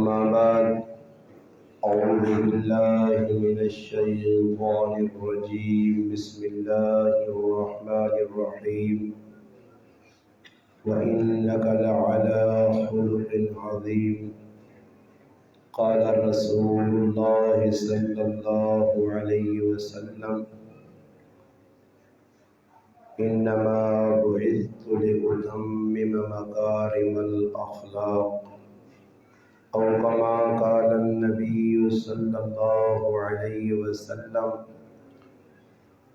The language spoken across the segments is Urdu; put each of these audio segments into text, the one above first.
أما بعد أعوذ بالله من الشيطان الرجيم بسم الله الرحمن الرحيم وإنك لعلى خلق عظيم قال رسول الله صلى الله عليه وسلم إنما بعثت لأتمم مكارم الأخلاق أو كما قال النبي صلى الله عليه وسلم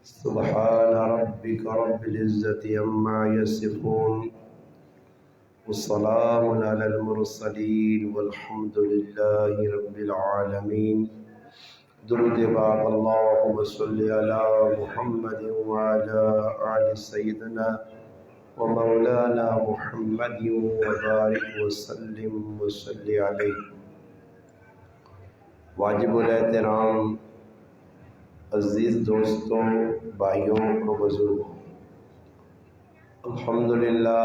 سبحان ربك رب العزة عما يصفون والسلام على المرسلين والحمد لله رب العالمين درود پاک اللهم صل على محمد وعلى آل سيدنا ومولانا محمد وبارك وسلم وصل عليه. واجب الاحترام عزیز دوستوں، بھائیوں اور بزرگوں، الحمدللہ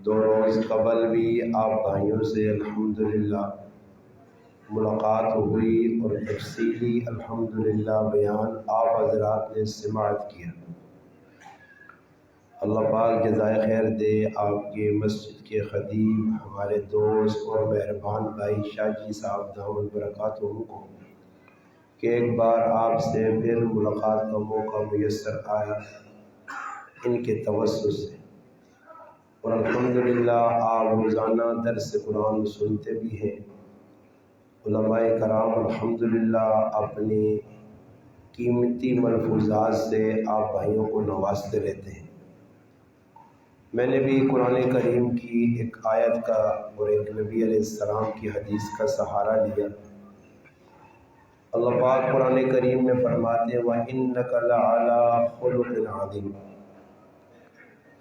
2 روز قبل بھی آپ بھائیوں سے الحمدللہ ملاقات ہوئی اور تفصیلی الحمدللہ بیان آپ حضرات نے سماعت کیا. اللہ پاک جزائے خیر دے آپ کے مسجد کے خطیب ہمارے دوست اور مہربان بھائی شاہ جی صاحب دامت برکاتہم کو کہ ایک بار آپ سے پھر ملاقات کا موقع میسر آیا ان کے توسط سے، اور الحمدللہ آپ روزانہ درس قرآن سنتے بھی ہیں. علماء کرام الحمدللہ اپنی قیمتی ملفوظات سے آپ بھائیوں کو نوازتے رہتے ہیں. میں نے بھی قرآن کریم کی ایک آیت کا اور ایک نبی علیہ السلام کی حدیث کا سہارا لیا. اللہ پاک قرآن کریم میں فرماتے ہیں وَإِنَّكَ لَعَلَىٰ خُلُقٍ عَظِيمٍ،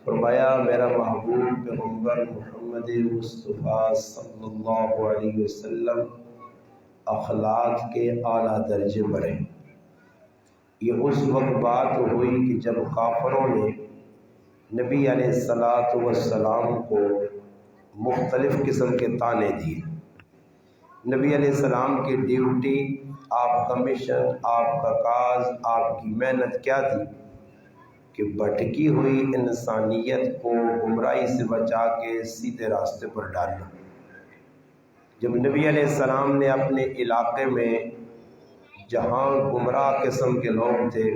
فرمایا میرا محبوب پیغمبر محمد مصطفیٰ صلی اللہ علیہ وسلم اخلاق کے اعلیٰ درجے پر ہیں. یہ اس وقت بات ہوئی کہ جب کافروں نے نبی علیہ السلام کو مختلف قسم کے طعنے دیے. نبی علیہ السلام کی ڈیوٹی، آپ کا مشن، آپ کا کاز، آپ کی محنت کیا تھی کہ بھٹکی ہوئی انسانیت کو گمراہی سے بچا کے سیدھے راستے پر ڈالنا. جب نبی علیہ السلام نے اپنے علاقے میں جہاں گمراہ قسم کے لوگ تھے،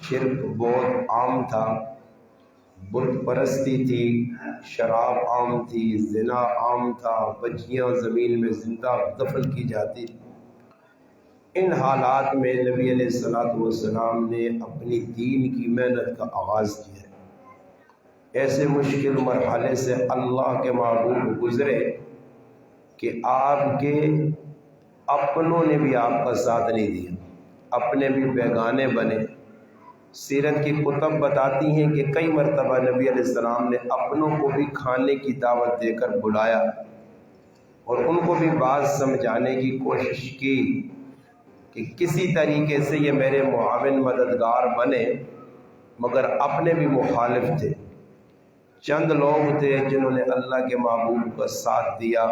شرک بہت عام تھا، بت پرستی تھی، شراب عام تھی، زنا عام تھا، بچیاں زمین میں زندہ دفن کی جاتی. ان حالات میں نبی علیہ السلام نے اپنی دین کی محنت کا آغاز کیا. ایسے مشکل مرحلے سے اللہ کے محبوب گزرے کہ آپ کے اپنوں نے بھی آپ کا ساتھ نہیں دیا، اپنے بھی بیگانے بنے. سیرت کی کتب بتاتی ہیں کہ کئی مرتبہ نبی علیہ السلام نے اپنوں کو بھی کھانے کی دعوت دے کر بلایا اور ان کو بھی بات سمجھانے کی کوشش کی کہ کسی طریقے سے یہ میرے معاون مددگار بنے، مگر اپنے بھی مخالف تھے. چند لوگ تھے جنہوں نے اللہ کے محبوب کا ساتھ دیا،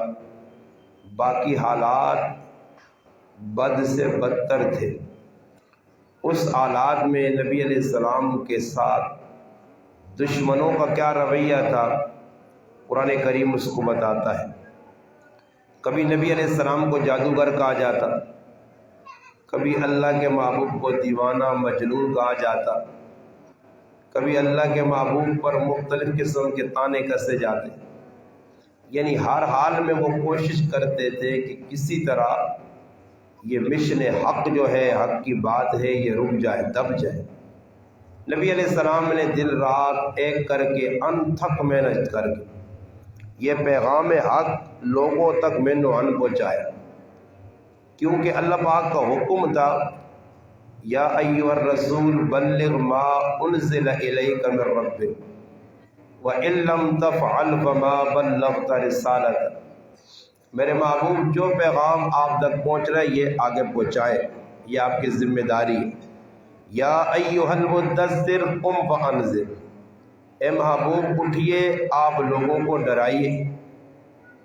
باقی حالات بد سے بدتر تھے. اس حالات میں نبی علیہ السلام کے ساتھ دشمنوں کا کیا رویہ تھا قرآن کریم اس کو بتاتا ہے. کبھی نبی علیہ السلام کو جادوگر کہا جاتا، کبھی اللہ کے محبوب کو دیوانہ مجنون کہا جاتا، کبھی اللہ کے محبوب پر مختلف قسم کے طعنے کسے جاتے. یعنی ہر حال میں وہ کوشش کرتے تھے کہ کسی طرح یہ مشن حق جو ہے، حق کی بات ہے، یہ رک جائے، دب جائے. نبی علیہ السلام نے دن رات ایک کر کے انتھک محنت کر کے یہ پیغام حق لوگوں تک من و عن پہنچایا، کیونکہ اللہ پاک کا حکم تھا یا ایھا الرسول بلغ ما انزل الیک من ربک وَإِن لَّمْ تَفْعَلْ فَمَا بَلَّغْتَ رِسَالَتَهُ، میرے محبوب جو پیغام آپ تک پہنچ رہا ہے یہ آگے پہنچائے، یہ آپ کی ذمہ داری ہے. یا ایھا المدثر قم فانذر، اے محبوب اٹھیے، آپ لوگوں کو ڈرائیے.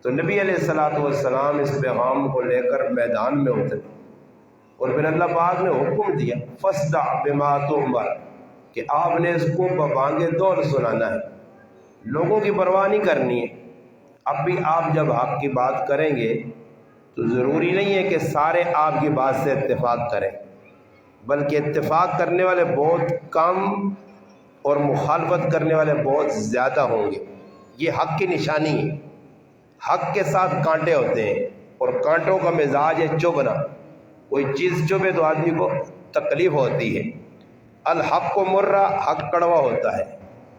تو نبی علیہ الصلوۃ والسلام اس پیغام کو لے کر میدان میں اترے اور پھر اللہ پاک نے حکم دیا فاصدع بما تؤمر کہ آپ نے اس کو ببانگ دور سنانا ہے، لوگوں کی پرواہ نہیں کرنی ہے۔ اب بھی آپ جب حق کی بات کریں گے تو ضروری نہیں ہے کہ سارے آپ کی بات سے اتفاق کریں، بلکہ اتفاق کرنے والے بہت کم اور مخالفت کرنے والے بہت زیادہ ہوں گے۔ یہ حق کی نشانی ہے۔ حق کے ساتھ کانٹے ہوتے ہیں اور کانٹوں کا مزاج ہے چبھنا، کوئی چیز چبھے تو آدمی کو تکلیف ہوتی ہے۔ الحق کو مرہ، حق کڑوا ہوتا ہے،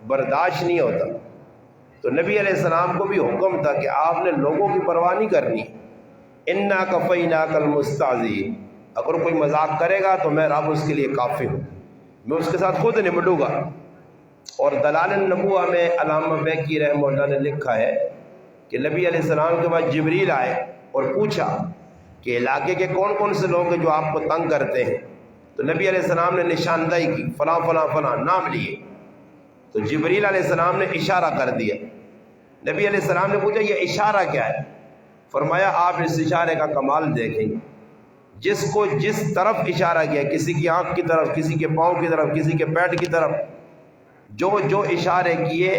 برداشت نہیں ہوتا۔ تو نبی علیہ السلام کو بھی حکم تھا کہ آپ نے لوگوں کی پرواہ نہیں کرنی۔ انا کفیناک المستہزئین، اگر کوئی مذاق کرے گا تو میں رب اس کے لیے کافی ہوں، میں اس کے ساتھ خود نمٹوں گا۔ اور دلال النبوہ میں علامہ بیکی رحمہ اللہ نے لکھا ہے کہ نبی علیہ السلام کے بعد جبریل آئے اور پوچھا کہ علاقے کے کون کون سے لوگ ہیں جو آپ کو تنگ کرتے ہیں، تو نبی علیہ السلام نے نشاندہی کی، فلاں فلاں فلاں نام لیے۔ تو جبریل علیہ السلام نے اشارہ کر دیا۔ نبی علیہ السلام نے پوچھا یہ اشارہ کیا ہے؟ فرمایا آپ اس اشارے کا کمال دیکھیں گے، جس کو جس طرف اشارہ کیا، کسی کی آنکھ کی طرف، کسی کے پاؤں کی طرف، کسی کے پیٹ کی طرف، جو جو اشارے کیے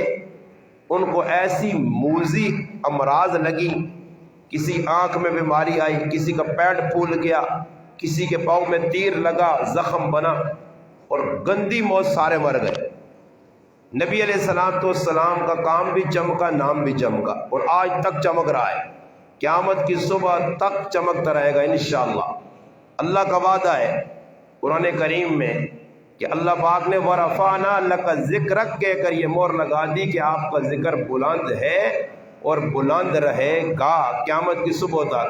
ان کو ایسی موذی امراض لگی، کسی آنکھ میں بیماری آئی، کسی کا پیٹ پھول گیا، کسی کے پاؤں میں تیر لگا، زخم بنا اور گندی موت سارے مر گئے۔ نبی علیہ السلام کا کام بھی چمکا، نام بھی چمکا، اور آج تک چمک رہا ہے، قیامت کی صبح تک چمکتا رہے گا انشاءاللہ۔ اللہ کا وعدہ ہے قرآن کریم میں کہ اللہ پاک نے وَرَفَعْنَا لَكَ ذِكْرَكَ کہہ کر یہ مور لگا دی کہ آپ کا ذکر بلند ہے اور بلند رہے گا قیامت کی صبح تک۔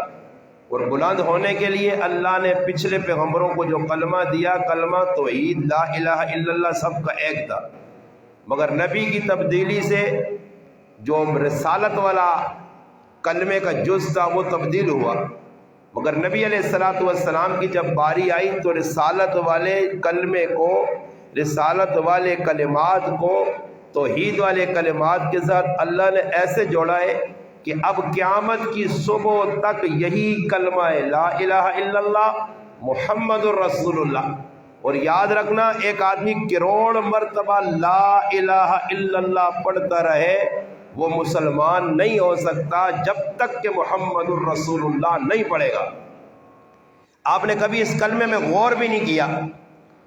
اور بلند ہونے کے لیے اللہ نے پچھلے پیغمبروں کو جو کلمہ دیا، کلمہ توحید لا الہ الا اللہ سب کا ایک تھا، مگر نبی کی تبدیلی سے جو رسالت والا کلمے کا جز تھا وہ تبدیل ہوا، مگر نبی علیہ السلام کی جب باری آئی تو رسالت والے کلمے کو، رسالت والے کلمات کو توحید والے کلمات کے ساتھ اللہ نے ایسے جوڑا ہے کہ اب قیامت کی صبح تک یہی کلمہ ہے لا الہ الا اللہ محمد الرسول اللہ۔ اور یاد رکھنا ایک آدمی کروڑ مرتبہ لا الہ الا اللہ پڑھتا رہے وہ مسلمان نہیں ہو سکتا جب تک کہ محمد الرسول اللہ نہیں پڑھے گا۔ آپ نے کبھی اس کلمے میں غور بھی نہیں کیا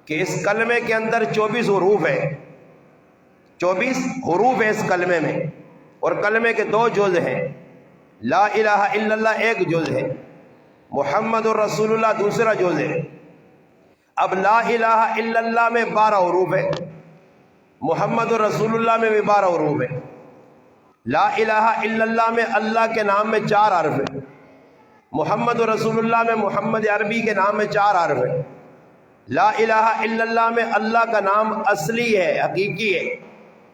کہ اس کلمے کے اندر 24 حروف ہیں، 24 حروف ہیں اس کلمے میں، اور کلمے کے 2 جز ہیں، لا الہ الا اللہ ایک جز ہے، محمد الرسول اللہ دوسرا جز ہے۔ اب لا الہ الا اللہ میں 12 حروف ہے، محمد الرسول اللہ میں بھی 12 حروف ہے۔ لا الہ الا اللہ میں اللہ کے نام میں 4 حرف ہیں، محمد رسول اللہ میں محمد عربی کے نام میں 4 حرف ہیں۔ لا الہ الا اللہ میں اللہ کا نام اصلی ہے، حقیقی ہے،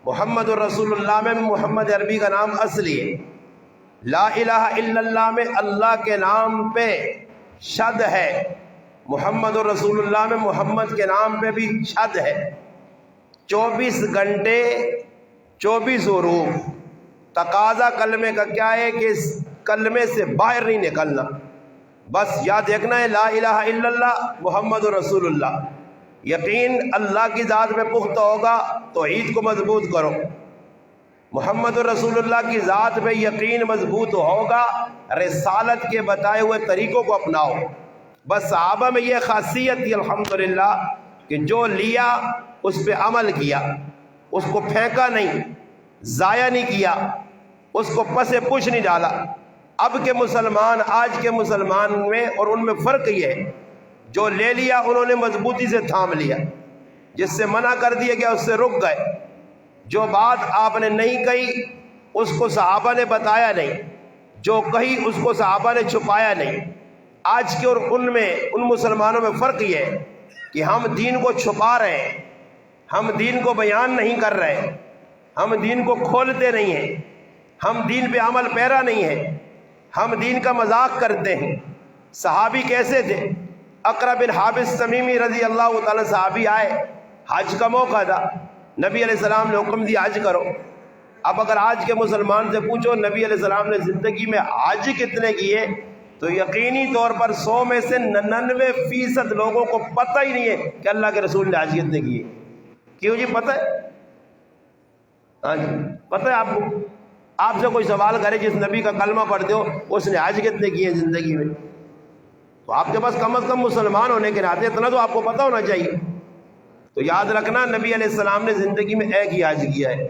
محمد رسول اللہ میں محمد عربی کا نام اصلی ہے۔ لا الہ الا اللہ میں اللہ کے نام پہ شد ہے، محمد رسول اللہ میں محمد کے نام پہ بھی شد ہے۔ 24 گھنٹے 24 حروف۔ تقاضا کلمے کا کیا ہے کہ اس کلمے سے باہر نہیں نکلنا، بس یاد دیکھنا ہے لا الہ الا اللہ محمد رسول اللہ۔ یقین اللہ کی ذات میں پختہ ہوگا، توحید کو مضبوط کرو۔ محمد رسول اللہ کی ذات پہ یقین مضبوط ہوگا، رسالت کے بتائے ہوئے طریقوں کو اپناؤ۔ بس صحابہ میں یہ خاصیت تھی الحمدللہ کہ جو لیا اس پہ عمل کیا، اس کو پھینکا نہیں، ضائع نہیں کیا، اس کو پسے پش نہیں ڈالا۔ اب کے مسلمان، آج کے مسلمان میں اور ان میں فرق یہ ہے، جو لے لیا انہوں نے مضبوطی سے تھام لیا، جس سے منع کر دیا گیا اس سے رک گئے۔ جو بات آپ نے نہیں کہی اس کو صحابہ نے بتایا نہیں، جو کہی اس کو صحابہ نے چھپایا نہیں۔ آج کے اور ان میں، ان مسلمانوں میں فرق یہ ہے کہ ہم دین کو چھپا رہے ہیں، ہم دین کو بیان نہیں کر رہے، ہم دین کو کھولتے نہیں ہیں، ہم دین پہ عمل پیرا نہیں ہیں، ہم دین کا مذاق کرتے ہیں۔ صحابی کیسے تھے؟ اقرا بن حابس تمیمی رضی اللہ تعالی صحابی آئے، حج کا موقع تھا، نبی علیہ السلام نے حکم دیا حج کرو۔ اب اگر آج کے مسلمان سے پوچھو نبی علیہ السلام نے زندگی میں حج کتنے کیے، تو یقینی طور پر 100 میں سے 99% لوگوں کو پتہ ہی نہیں ہے کہ اللہ کے رسول نے حج کتنے کیے۔ کیوں جی؟ پتہ ہے؟ ہاں جی پتہ ہے آپ کو؟ آپ سے کوئی سوال کرے جس نبی کا کلمہ پڑھتے ہو اس نے حج کتنے کیے زندگی میں، تو آپ کے پاس کم از کم مسلمان ہونے کے ناطے اتنا تو آپ کو پتہ ہونا چاہیے۔ تو یاد رکھنا نبی علیہ السلام نے زندگی میں ایک ہی حج کیا ہے۔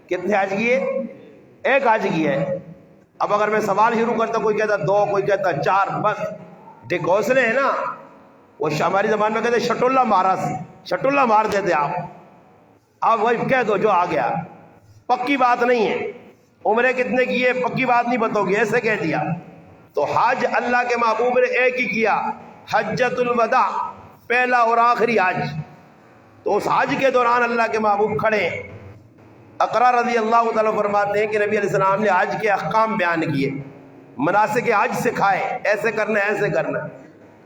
کتنے حج کیے؟ ایک حج کیا ہے۔ اب اگر میں سوال شروع کرتا، کوئی کہتا 2، کوئی کہتا 4، بس ڈھکوسلے ہیں نا، وہ ہماری زبان میں کہتے شٹ اللہ مارا، شٹ اللہ مار دیتے آپ وہی کہہ دو جو آ گیا، پکی بات نہیں ہے۔ عمرے کتنے کیے پکی بات نہیں بتاؤ گی، ایسے کہہ دیا۔ تو حج اللہ کے محبوب نے ایک ہی کیا، حجۃ الوداع، پہلا اور آخری حج۔ تو اس حج کے دوران اللہ کے محبوب کھڑے، اقرا رضی اللہ تعالیٰ فرماتے ہیں کہ نبی علیہ السلام نے حج کے احکام بیان کیے، مناسک حج سکھائے، ایسے کرنا ایسے کرنا۔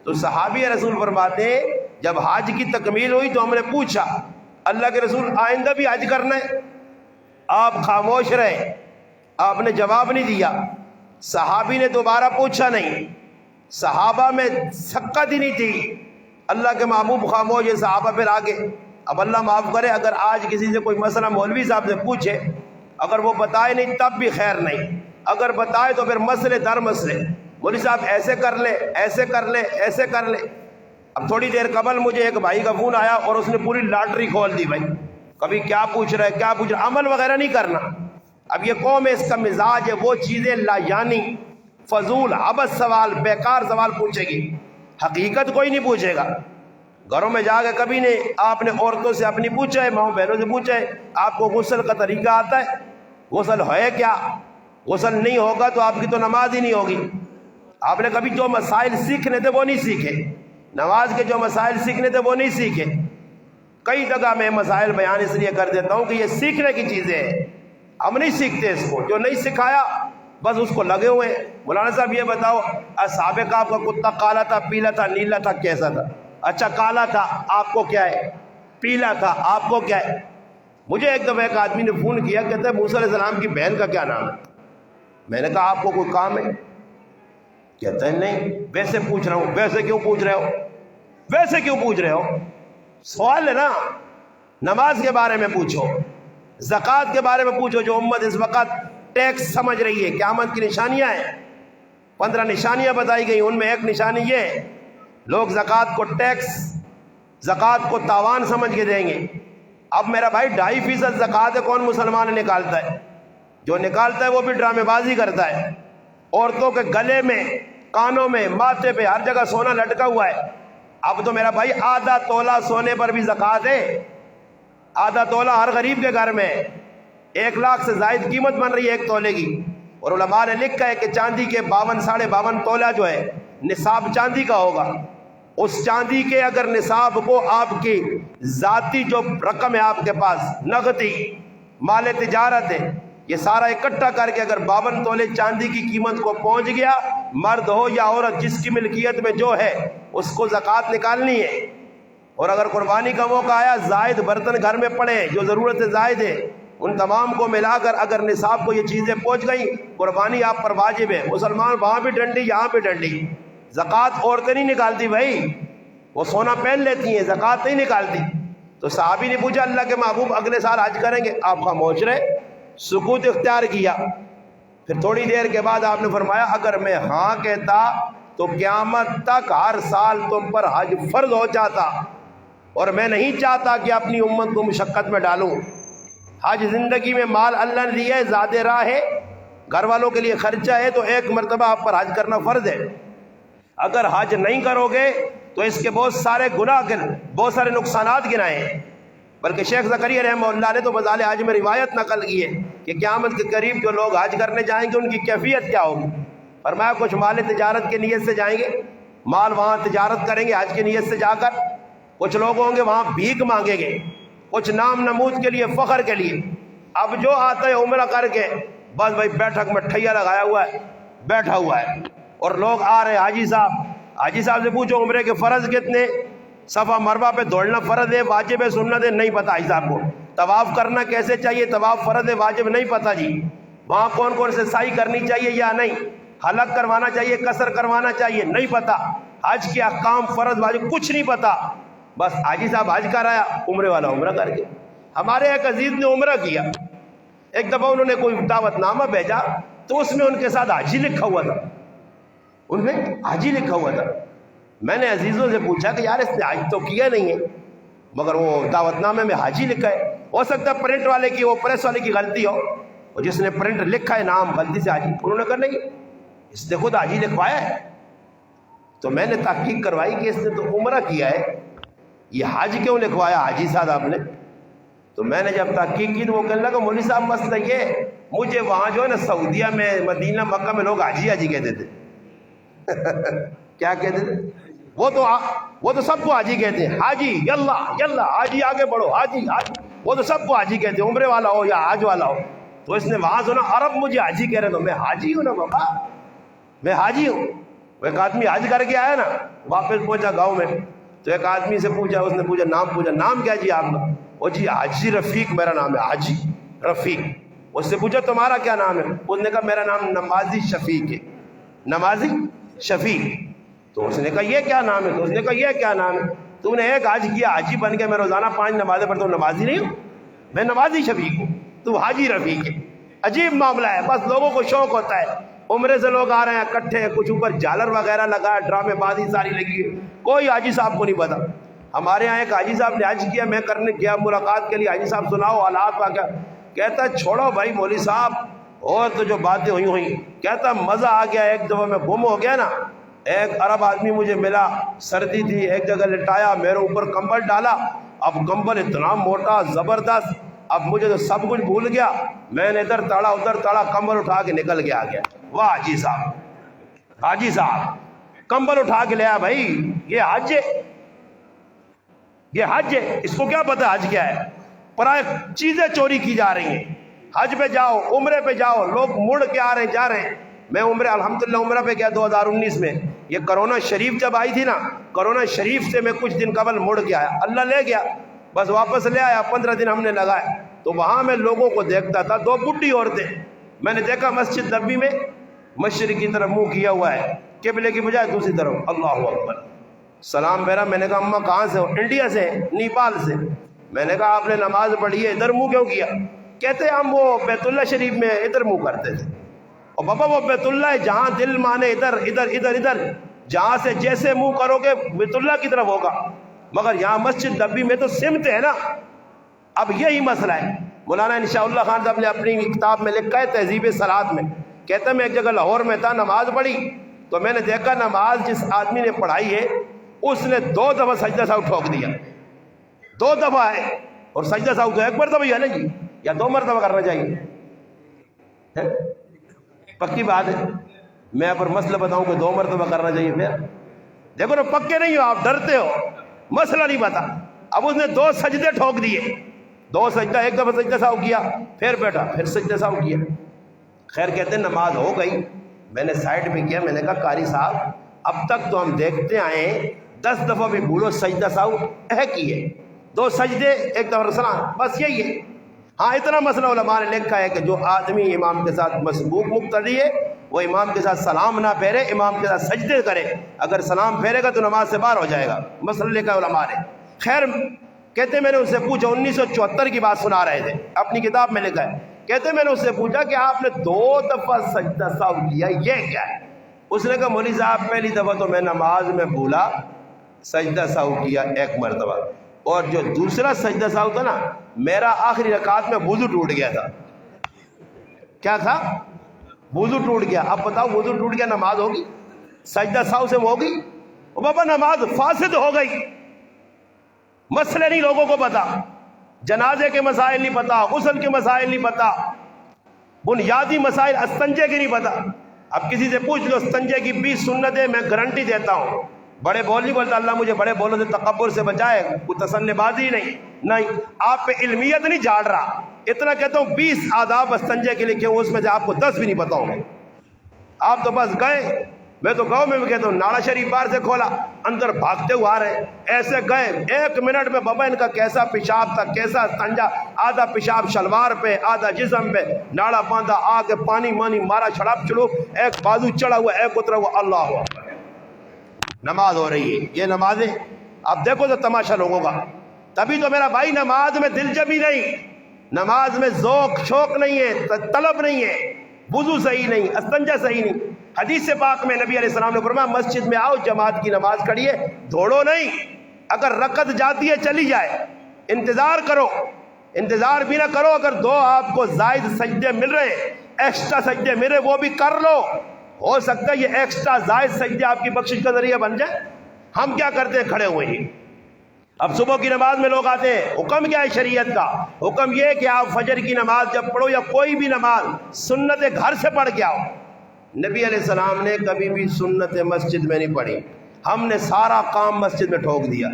تو صحابی رسول فرماتے ہیں جب حج کی تکمیل ہوئی تو ہم نے پوچھا اللہ کے رسول آئندہ بھی حج کرنا ہے؟ آپ خاموش رہے، آپ نے جواب نہیں دیا۔ صحابی نے دوبارہ پوچھا نہیں، صحابہ میں سکت ہی نہیں تھی، اللہ کے محبوب خاموش ہے، صحابہ پھر آگے۔ اب اللہ معاف کرے اگر آج کسی سے کوئی مسئلہ مولوی صاحب سے پوچھے، اگر وہ بتائے نہیں تب بھی خیر نہیں، اگر بتائے تو پھر مسئلے در مسئلے، مولوی صاحب ایسے کر لے، ایسے کر لے، ایسے کر لے۔ اب تھوڑی دیر قبل مجھے ایک بھائی کا فون آیا اور اس نے پوری لاٹری کھول دی، بھائی کبھی کیا پوچھ رہا ہے کیا پوچھ رہا، عمل وغیرہ نہیں کرنا۔ اب یہ قوم ہے، اس کا مزاج ہے، وہ چیزیں لا یعنی فضول عبث سوال، بیکار سوال پوچھے گی، حقیقت کوئی نہیں پوچھے گا۔ گھروں میں جا کے کبھی نہیں آپ نے عورتوں سے اپنی پوچھا ہے، ماؤں بہنوں سے پوچھا ہے آپ کو غسل کا طریقہ آتا ہے؟ غسل ہے کیا؟ غسل نہیں ہوگا تو آپ کی تو نماز ہی نہیں ہوگی۔ آپ نے کبھی جو مسائل سیکھنے تھے وہ نہیں سیکھے، نماز کے جو مسائل سیکھنے تھے وہ نہیں سیکھے۔ کئی جگہ میں مسائل بیان اس لیے کر دیتا ہوں کہ یہ سیکھنے کی چیزیں ہیں، ہم نہیں سیکھتے اس کو، جو نہیں سکھایا بس اس کو لگے ہوئے ہیں۔ مولانا صاحب یہ بتاؤ اصحاب کہف کا کتا کالا تھا، پیلا تھا، نیلا تھا، کیسا تھا؟ اچھا کالا تھا، آپ کو کیا ہے؟ پیلا تھا، آپ کو کیا ہے؟ مجھے ایک دفعہ ایک آدمی نے فون کیا، کہتا ہے موسیٰ علیہ السلام کی بہن کا کیا نام ہے؟ میں نے کہا آپ کو کوئی کام ہے؟ کہتا ہے نہیں، ویسے پوچھ رہا ہوں۔ ویسے کیوں پوچھ رہے ہو؟ ویسے کیوں پوچھ رہے ہو؟ سوال ہے نا، نماز کے بارے میں پوچھو، زکوٰۃ کے بارے میں پوچھو۔ جو امت اس وقت ٹیکس سمجھ رہی ہے، قیامت کی نشانیاں ہیں، 15 نشانیاں بتائی گئی، ان میں ایک نشانی یہ ہے لوگ زکوٰۃ کو ٹیکس، زکوٰۃ کو تاوان سمجھ کے دیں گے۔ اب میرا بھائی 2.5% زکوٰۃ ہے، کون مسلمان نکالتا ہے؟ جو نکالتا ہے وہ بھی ڈرامے بازی کرتا ہے۔ عورتوں کے گلے میں، کانوں میں، ماتھے پہ ہر جگہ سونا لٹکا ہوا ہے۔ اب تو میرا بھائی آدھا تولہ سونے پر بھی زکوٰۃ ہے، آدھا تولہ ہر غریب کے گھر میں، 1 لاکھ سے زائد قیمت بن رہی ہے 1 تولے کی۔ اور علماء نے لکھا ہے کہ چاندی کے 52 ساڑھے 52 تولہ جو ہے نصاب چاندی کا ہوگا۔ اس چاندی کے اگر نصاب کو آپ کی ذاتی جو رقم ہے آپ کے پاس، نقدی مال تجارت ہے، یہ سارا اکٹھا کر کے اگر 52 تولے چاندی کی قیمت کو پہنچ گیا، مرد ہو یا عورت جس کی ملکیت میں جو ہے اس کو زکوٰۃ نکالنی ہے۔ اور اگر قربانی کا موقع آیا، زائد برتن گھر میں پڑے جو ضرورت سے زائد ہے، ان تمام کو ملا کر اگر نصاب کو یہ چیزیں پہنچ گئی، قربانی آپ پر واجب ہے۔ مسلمان وہاں بھی ڈنڈی یہاں بھی ڈنڈی۔ زکوٰۃ عورتیں نہیں نکالتی بھائی، وہ سونا پہن لیتی ہیں، زکوٰۃ نہیں نکالتی۔ تو صحابی نے پوچھا اللہ کے محبوب اگلے سال حج کریں گے؟ آپ خاموش رہے، سکوت اختیار کیا۔ پھر تھوڑی دیر کے بعد آپ نے فرمایا اگر میں ہاں کہتا تو قیامت تک ہر سال تم پر حج فرض ہو جاتا، اور میں نہیں چاہتا کہ اپنی امت کو مشقت میں ڈالوں۔ حج زندگی میں مال اللہ نے دیا ہے، زیادہ راہ ہے، گھر والوں کے لیے خرچہ ہے، تو 1 مرتبہ آپ پر حج کرنا فرض ہے۔ اگر حج نہیں کرو گے تو اس کے بہت سارے گناہ، بہت سارے نقصانات گنائے ہیں۔ بلکہ شیخ زکریا رحمہ اللہ نے تو بذال حج میں روایت نقل کی ہے کہ قیامت کے قریب جو لوگ حج کرنے جائیں گے ان کی کیفیت کیا ہوگی۔ فرمایا کچھ مال تجارت کی نیت سے جائیں گے، مال وہاں تجارت کریں گے حج کی نیت سے جا کر، کچھ لوگ ہوں گے وہاں بھیک مانگیں گے، کچھ نام نمود کے لیے، فخر کے لیے۔ اب جو آتا ہے عمرہ کر کے بس بھائی بیٹھک میں ٹھیا لگایا ہوا ہے، بیٹھا ہوا ہے، اور لوگ آ رہے حاجی صاحب سے پوچھو عمرے کے فرض کتنے؟ صفا مروہ پہ دوڑنا فرض ہے، واجب ہے، سنت ہے؟ نہیں پتہ حاجی صاحب کو۔ طواف کرنا کیسے چاہیے، طواف فرض واجب نہیں پتہ جی، وہاں کون کون سے سعی کرنی چاہیے یا نہیں، حلق کروانا چاہیے قصر کروانا چاہیے نہیں پتہ، حج کے احکام فرض واجب کچھ نہیں پتہ، بس حاجی صاحب حج کرایا، عمرے والا عمرہ کر کے۔ ہمارے ایک عزیز نے عمرہ کیا، ایک دفعہ انہوں نے کوئی دعوت نامہ بھیجا تو اس میں ان کے ساتھ حاجی لکھا ہوا تھا، ان میں حاجی لکھا ہوا تھا۔ میں نے عزیزوں سے پوچھا کہ یار اس نے حج تو کیا نہیں ہے مگر وہ دعوت نامے میں حاجی لکھا ہے، ہو سکتا ہے پرنٹ والے کی، وہ پریس والے کی غلطی ہو، اور جس نے پرنٹ لکھا ہے نام غلطی سے حاجی، انہوں نے کہا نہیں اس نے خود حاجی لکھوایا ہے۔ تو میں نے تحقیق کروائی کہ اس نے تو عمرہ کیا ہے، یہ حج کیوں لکھوایا حاجی صاحب نے؟ تو میں نے جب تحقیق کی تو وہ کہنے لگا مولوی صاحب مسئلہ یہ، مجھے وہاں جو ہے نا سعودیہ میں مدینہ مکہ میں لوگ حاجی حاجی کہتے تھے کیا کہتے تھے؟ وہ تو سب کو حاجی کہتے ہیں، حاجی یلا یلا حاجی آگے بڑھو حاجی حاجی، وہ تو سب کو حاجی کہتے ہیں، عمرے والا ہو یا حج والا ہو۔ تو اس نے وہاں سنا عرب مجھے حاجی کہہ رہے، تو میں حاجی ہوں نا بابا، میں حاجی ہوں۔ وہ ایک آدمی حج کر کے آیا نا، واپس پہنچا گاؤں میں تو ایک آدمی سے پوچھا، اس نے پوچھا نام کیا جی آپ کا؟ وہ جی حاجی رفیق میرا نام ہے، حاجی رفیق۔ اس سے پوچھا تمہارا کیا نام ہے؟ اس نے کہا میرا نام نمازی شفیق ہے، نمازی شفیق۔ تو اس نے کہا یہ کیا نام ہے؟ تو اس نے کہا یہ کیا نام ہے؟ تو نے ایک حج کیا، حاجی بن کے میں روزانہ 5 نمازیں پڑھتا ہوں، نمازی نہیں ہوں میں، نمازی شفیق ہوں، تو حاجی رفیق ہے۔ عجیب معاملہ ہے، بس لوگوں کو شوق ہوتا ہے، عمرے سے لوگ آ رہے ہیں اکٹھے، کچھ اوپر جالر وغیرہ لگا، ڈرامے بازی ساری لگی ہے، کوئی حاجی صاحب کو نہیں پتا۔ ہمارے ہاں ایک حاجی صاحب نے حج کیا، میں کرنے گیا ملاقات کے لیے، حاجی صاحب سناؤ حالات واقعہ، کہتا چھوڑو بھائی مولوی صاحب اور تو جو باتیں ہوئی، کہتا مزہ آ گیا، ایک دفعہ میں گم ہو گیا نا، ایک عرب آدمی مجھے ملا، سردی تھی، ایک جگہ لٹایا، میرے اوپر کمبل ڈالا، اب کمبل اتنا موٹا زبردست، اب مجھے تو سب کچھ بھول گیا، میں نے ادھر تاڑا ادھر تاڑا، کمبل اٹھا کے نکل کے آ گیا۔ واہ حاجی صاحب، حاجی صاحب کمبل اٹھا کے لیا، بھائی یہ حج ہے، یہ حج ہے، اس کو کیا پتا حج کیا ہے؟ پرائے چیزیں چوری کی جا رہی ہیں۔ حج پہ جاؤ، عمرے پہ جاؤ، لوگ مڑ کے آ رہے جا رہے ہیں۔ میں عمرے الحمدللہ عمرہ پہ گیا 2019 میں، یہ کرونا شریف جب آئی تھی نا، کرونا شریف سے میں کچھ دن قبل مڑ کے آیا، اللہ لے گیا، بس واپس لے آیا، 15 دن ہم نے لگائے، تو وہاں میں لوگوں کو دیکھتا تھا، 2 بڈھی عورتیں، میں نے دیکھا مسجد نبوی میں مشرق کی طرف منہ کیا ہوا ہے، قبلے کی بجائے دوسری طرف، اللہ اکبر، سلام میرا، میں نے کہا اماں کہاں سے ہو؟ انڈیا سے، نیپال سے۔ میں نے کہا آپ نے نماز پڑھی ہے، ادھر منہ کیوں کیا؟ کہتے ہم وہ بیت اللہ شریف میں ادھر منہ کرتے تھے۔ اور بابا وہ بیت اللہ ہے، جہاں دل مانے ادھر ادھر ادھر ادھر، جہاں سے جیسے منہ کرو گے بیت اللہ کی طرف ہوگا، مگر یہاں مسجد نبوی میں تو سمت ہے نا۔ اب یہی مسئلہ ہے، مولانا انشاءاللہ خان صاحب نے اپنی کتاب میں لکھا ہے تہذیب صلات میں، کہتا ہے میں ایک جگہ لاہور میں تھا، نماز پڑھی تو میں نے دیکھا نماز جس آدمی نے پڑھائی ہے اس نے 2 دفعہ سجدہ ساہو ٹھوک دیا، 2 دفعہ ہے، اور سجدہ ساہو تو ایک مرتبہ ہی ہے نا جی، یا 2 مرتبہ کرنا چاہیے؟ پکی بات ہے، میں پر مسئلہ بتاؤں کہ 2 مرتبہ کرنا چاہیے؟ پھر دیکھو نا، پکے نہیں ہو آپ، ڈرتے ہو، مسئلہ نہیں پتا۔ اب اس نے 2 سجدے ٹھوک دیے، 2 سجدہ، ایک دفعہ سجدہ ساہو کیا، پھر بیٹھا، پھر سجدہ ساہو کیا، خیر کہتے ہیں نماز ہو گئی۔ میں نے سائڈ پہ کیا، میں نے کہا قاری صاحب اب تک تو ہم دیکھتے آئے 10 دفعہ بھی بھولو سجدہ ساہو کی ہے، 2 سجدے ایک دفعہ سلام، بس یہی ہے۔ ہاں اتنا مسئلہ علماء نے لکھا ہے کہ جو آدمی امام کے ساتھ مسبوق مقتدی ہے وہ امام کے ساتھ سلام نہ پھیرے، امام کے ساتھ سجدے کرے، اگر سلام پھیرے گا تو نماز سے باہر ہو جائے گا، مسئلہ لکھا ہے علماء نے۔ خیر کہتے میں نے اس سے پوچھا، 1974 کی بات سنا رہے تھے، اپنی کتاب میں لکھا ہے، کہتے میں نے اس سے پوچھا کہ آپ نے 2 دفعہ سجدہ ساہو کیا، یہ کیا ہے؟ اس نے کہا مولوی صاحب پہلی دفعہ تو میں نماز میں بھولا، سجدہ ساہو کیا 1 مرتبہ، اور جو دوسرا سجدہ ساہو تھا نا، میرا آخری رکعت میں وضو ٹوٹ گیا تھا۔ کیا تھا؟ وضو ٹوٹ گیا۔ اب بتاؤ وضو ٹوٹ گیا، نماز ہوگی؟ سجدہ ساہو سے ہوگی؟ او بابا نماز فاسد ہو گئی۔ مسئلے نہیں لوگوں کو پتا، جنازے کے مسائل نہیں پتا، غسل کے مسائل نہیں پتا، بنیادی مسائل استنجے کی نہیں پتا۔ اب کسی سے پوچھ لو استنجے کی 20 سنتیں، میں گارنٹی دیتا ہوں، بڑے بول نہیں بولتا، اللہ مجھے بڑے بولوں سے تکبر سے بچائے، کوئی تسن بازی نہیں، آپ پہ علمیت نہیں جھاڑ رہا، اتنا کہتا ہوں 20 آداب استنجے کے لکھے، اس میں سے آپ کو 10 بھی نہیں پتا ہوں گے۔ آپ تو بس گئے میں تو گاؤں میں بھی کہتا ہوں نالا شریف باہر سے کھولا, اندر بھاگتے ہوئے آ رہے ہیں, ایسے گئے 1 منٹ میں بابا ان کا کیسا پیشاب تھا, کیسا تنجا, آدھا پیشاب شلوار پہ آدھا جسم پہ, ناڑا باندھا, آ کے پانی مانی مارا, چھڑپ چھڑو, ایک بازو چڑھا ہوا ایک اترا ہوا, اللہ اکبر, نماز ہو رہی ہے. یہ نمازیں اب دیکھو تو تماشا لوگوں کا. تبھی تو میرا بھائی نماز میں دل جمی نہیں, نماز میں ذوق شوق نہیں ہے, طلب نہیں ہے, وضو صحیح نہیں, استنجا صحیح نہیں. حدیث پاک میں نبی علیہ السلام نے فرمایا مسجد میں آؤ, جماعت کی نماز کھڑی ہے, دوڑو نہیں, اگر رکعت جاتی ہے چلی جائے, انتظار کرو, انتظار بھی نہ کرو, اگر 2 آپ کو زائد سجدے مل رہے, ایکسٹرا سجدے مل رہے, وہ بھی کر لو, ہو سکتا ہے یہ ایکسٹرا زائد سجدے آپ کی بخشش کا ذریعہ بن جائے. ہم کیا کرتے ہیں, کھڑے ہوئے ہیں. اب صبح کی نماز میں لوگ آتے ہیں, حکم کیا ہے شریعت کا؟ حکم یہ کہ آپ فجر کی نماز جب پڑھو یا کوئی بھی نماز سنت گھر سے پڑھ کے آؤ. نبی علیہ السلام نے کبھی بھی سنت مسجد میں نہیں پڑھی, ہم نے سارا کام مسجد میں ٹھوک دیا.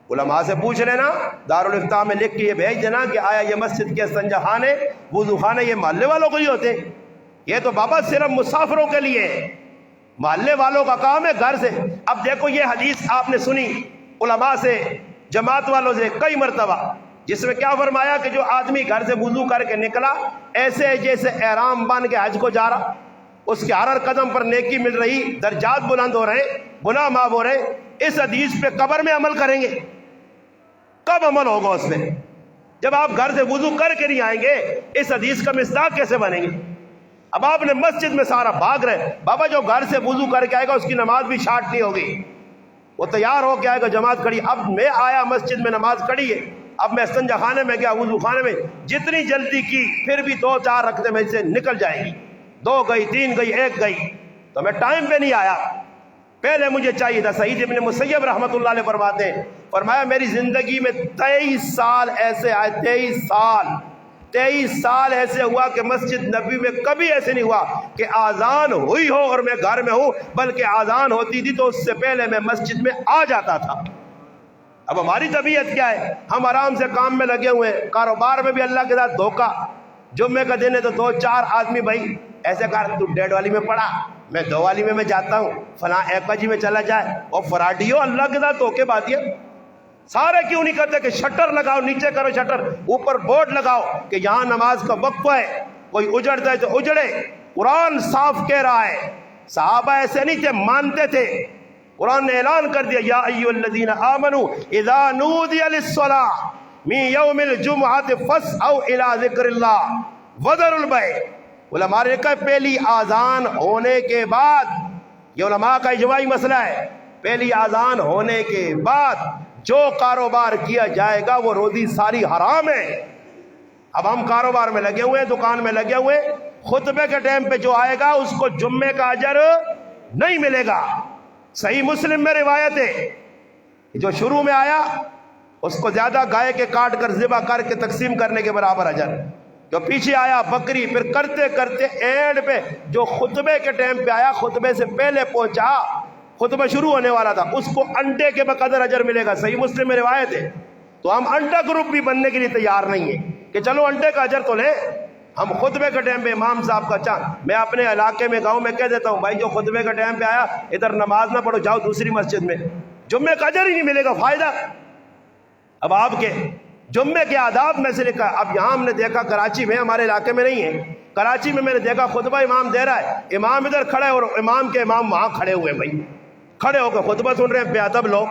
علماء سے پوچھ لینا, دارالافتاء میں لکھ کے یہ بھیج دینا کہ آیا یہ مسجد کے استنجا خانے وضو خانے یہ محلے والوں کو ہی ہوتے, یہ تو بابا صرف مسافروں کے لیے, محلے والوں کا کام ہے گھر سے. اب دیکھو یہ حدیث آپ نے سنی علماء سے, جماعت والوں سے کئی مرتبہ, جس میں کیا فرمایا کہ جو آدمی گھر سے وضو کر کے نکلا ایسے جیسے احرام باندھ کے حج کو جا رہا, اس کے ہر قدم پر نیکی مل رہی, درجات بلند ہو رہے, گناہ معاف ہو رہے. اس حدیث پہ قبر میں عمل کریں گے, کب عمل ہوگا اس پہ؟ جب آپ گھر سے وضو کر کے نہیں آئیں گے, اس حدیث کا مصداق کیسے بنیں گے؟ اب آپ نے مسجد میں سارا بھاگ رہے, بابا جو گھر سے وضو کر کے آئے گا اس کی نماز بھی شارٹ نہیں ہوگی, وہ تیار ہو کے آئے گا, جماعت کھڑی. اب میں آیا مسجد میں نماز کھڑی ہے, اب میں استنجا خانے میں گیا, وضو خانے میں, جتنی جلدی کی پھر بھی 2-4 رکعتیں میں سے نکل جائے گی, 2 گئی 3 گئی 1 گئی, تو میں ٹائم پہ نہیں آیا. پہلے مجھے چاہیے تھا. سعید ابن مسیب رحمۃ اللہ علیہ فرماتے ہیں, فرمایا میری زندگی میں 23 سال ایسے آئے, 23 سال ایسے ہوا کہ مسجد نبوی میں کبھی ایسے نہیں ہوا کہ آذان ہوئی ہو اور میں گھر میں ہوں, بلکہ آذان ہوتی تھی تو اس سے پہلے میں مسجد میں آ جاتا تھا. اب ہماری طبیعت کیا ہے, ہم آرام سے کام میں لگے ہوئے ہیں, کاروبار میں بھی اللہ کے ساتھ دھوکہ. جمعے کا دن ہے تو 2-4 آدمی بھائی ایسے کر, تو 1.5 والی میں پڑھا, میں 2 والی میں جاتا ہوں, فلاں 1 بجے میں چلا جائے, اور فراڈیو اللہ کے ساتھ دھوکے بازی. سارے کیوں نہیں کرتے کہ شٹر لگاؤ, نیچے کرو شٹر, اوپر بورڈ لگاؤ کہ یہاں نماز کا وقت ہے, کوئی اجڑتا ہے تو اجڑے. قرآن صاف کہہ رہا ہے, صحابہ ایسے نہیں تھے, مانتے تھے. قرآن نے اعلان کر دیا, یا ایھا الذین آمنوا اذا نودی للصلاۃ من یوم الجمعۃ فاسعوا الی ذکر اللہ وذروا البیع. علماء نے کہا پہلی آذان ہونے کے بعد, یہ علماء کا اجماعی مسئلہ ہے, پہلی آذان ہونے کے بعد جو کاروبار کیا جائے گا وہ روزی ساری حرام ہے. اب ہم کاروبار میں لگے ہوئے ہیں, دکان میں لگے ہوئے, خطبے کے ٹائم پہ جو آئے گا اس کو جمعے کا اجر نہیں ملے گا. صحیح مسلم میں روایت ہے, جو شروع میں آیا اس کو زیادہ گائے کے کاٹ کر ذبح کر کے تقسیم کرنے کے برابر اجر, جو پیچھے آیا بکری, پھر کرتے کرتے اینڈ پہ جو خطبے کے ٹائم پہ آیا, خطبے سے پہلے پہنچا, خطبہ شروع ہونے والا تھا, اس کو انڈے کے بقدر اجر ملے گا. صحیح مسلم میں روایت ہے. تو ہم انڈا گروپ بھی بننے کے لیے تیار نہیں ہیں کہ چلو انڈے کا اجر تو لیں. ہم خطبے کے ٹائم پہ امام صاحب کا چاند, میں اپنے علاقے میں گاؤں میں کہہ دیتا ہوں, بھائی جو خطبے کے ٹائم پہ آیا ادھر نماز نہ پڑھو, جاؤ دوسری مسجد میں, جمعے کا اجر ہی نہیں ملے گا, فائدہ. اب آپ کے جمعے کے آداب میں سے لکھا. اب یہاں ہم نے دیکھا کراچی میں, ہمارے علاقے میں نہیں ہے, کراچی میں نے دیکھا خطبہ امام دے رہا ہے, امام ادھر کھڑے اور امام کے امام وہاں کھڑے ہوئے, بھائی کھڑے ہو کے خطبہ سن رہے ہیں. بے ادب لوگ,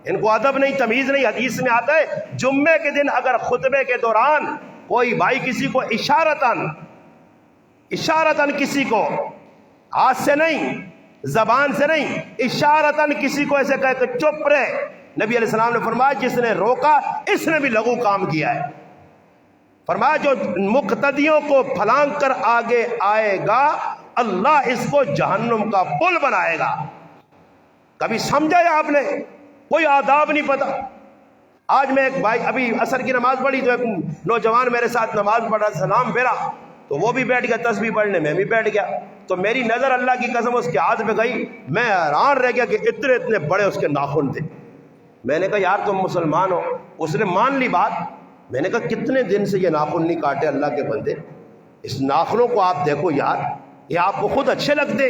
ان کو ادب نہیں, تمیز نہیں. حدیث میں آتا ہے جمعے کے دن اگر خطبے کے دوران کوئی بھائی کسی کو اشارتاً کسی کو, ہاتھ سے نہیں, زبان سے نہیں, اشارتاً کسی کو ایسے کہے کہ چپ رہے, نبی علیہ السلام نے فرمایا جس نے روکا اس نے بھی لغو کام کیا ہے. فرمایا جو مقتدیوں کو پھلانگ کر آگے آئے گا اللہ اس کو جہنم کا پل بنائے گا. کبھی سمجھا یا آپ نے؟ کوئی آداب نہیں پتا. آج میں ایک بھائی, ابھی عصر کی نماز پڑھی تو ایک نوجوان میرے ساتھ نماز پڑھا, سلام پھیرا تو وہ بھی بیٹھ گیا تسبیح پڑھنے, میں بھی بیٹھ گیا. تو میری نظر اللہ کی قسم اس کے ہاتھ پہ گئی, میں حیران رہ گیا کہ اتنے بڑے اس کے ناخن تھے. میں نے کہا یار تم مسلمان ہو, اس نے مان لی بات. میں نے کہا کتنے دن سے یہ ناخن نہیں کاٹے اللہ کے بندے, اس ناخنوں کو آپ دیکھو یار, یہ آپ کو خود اچھے لگتے,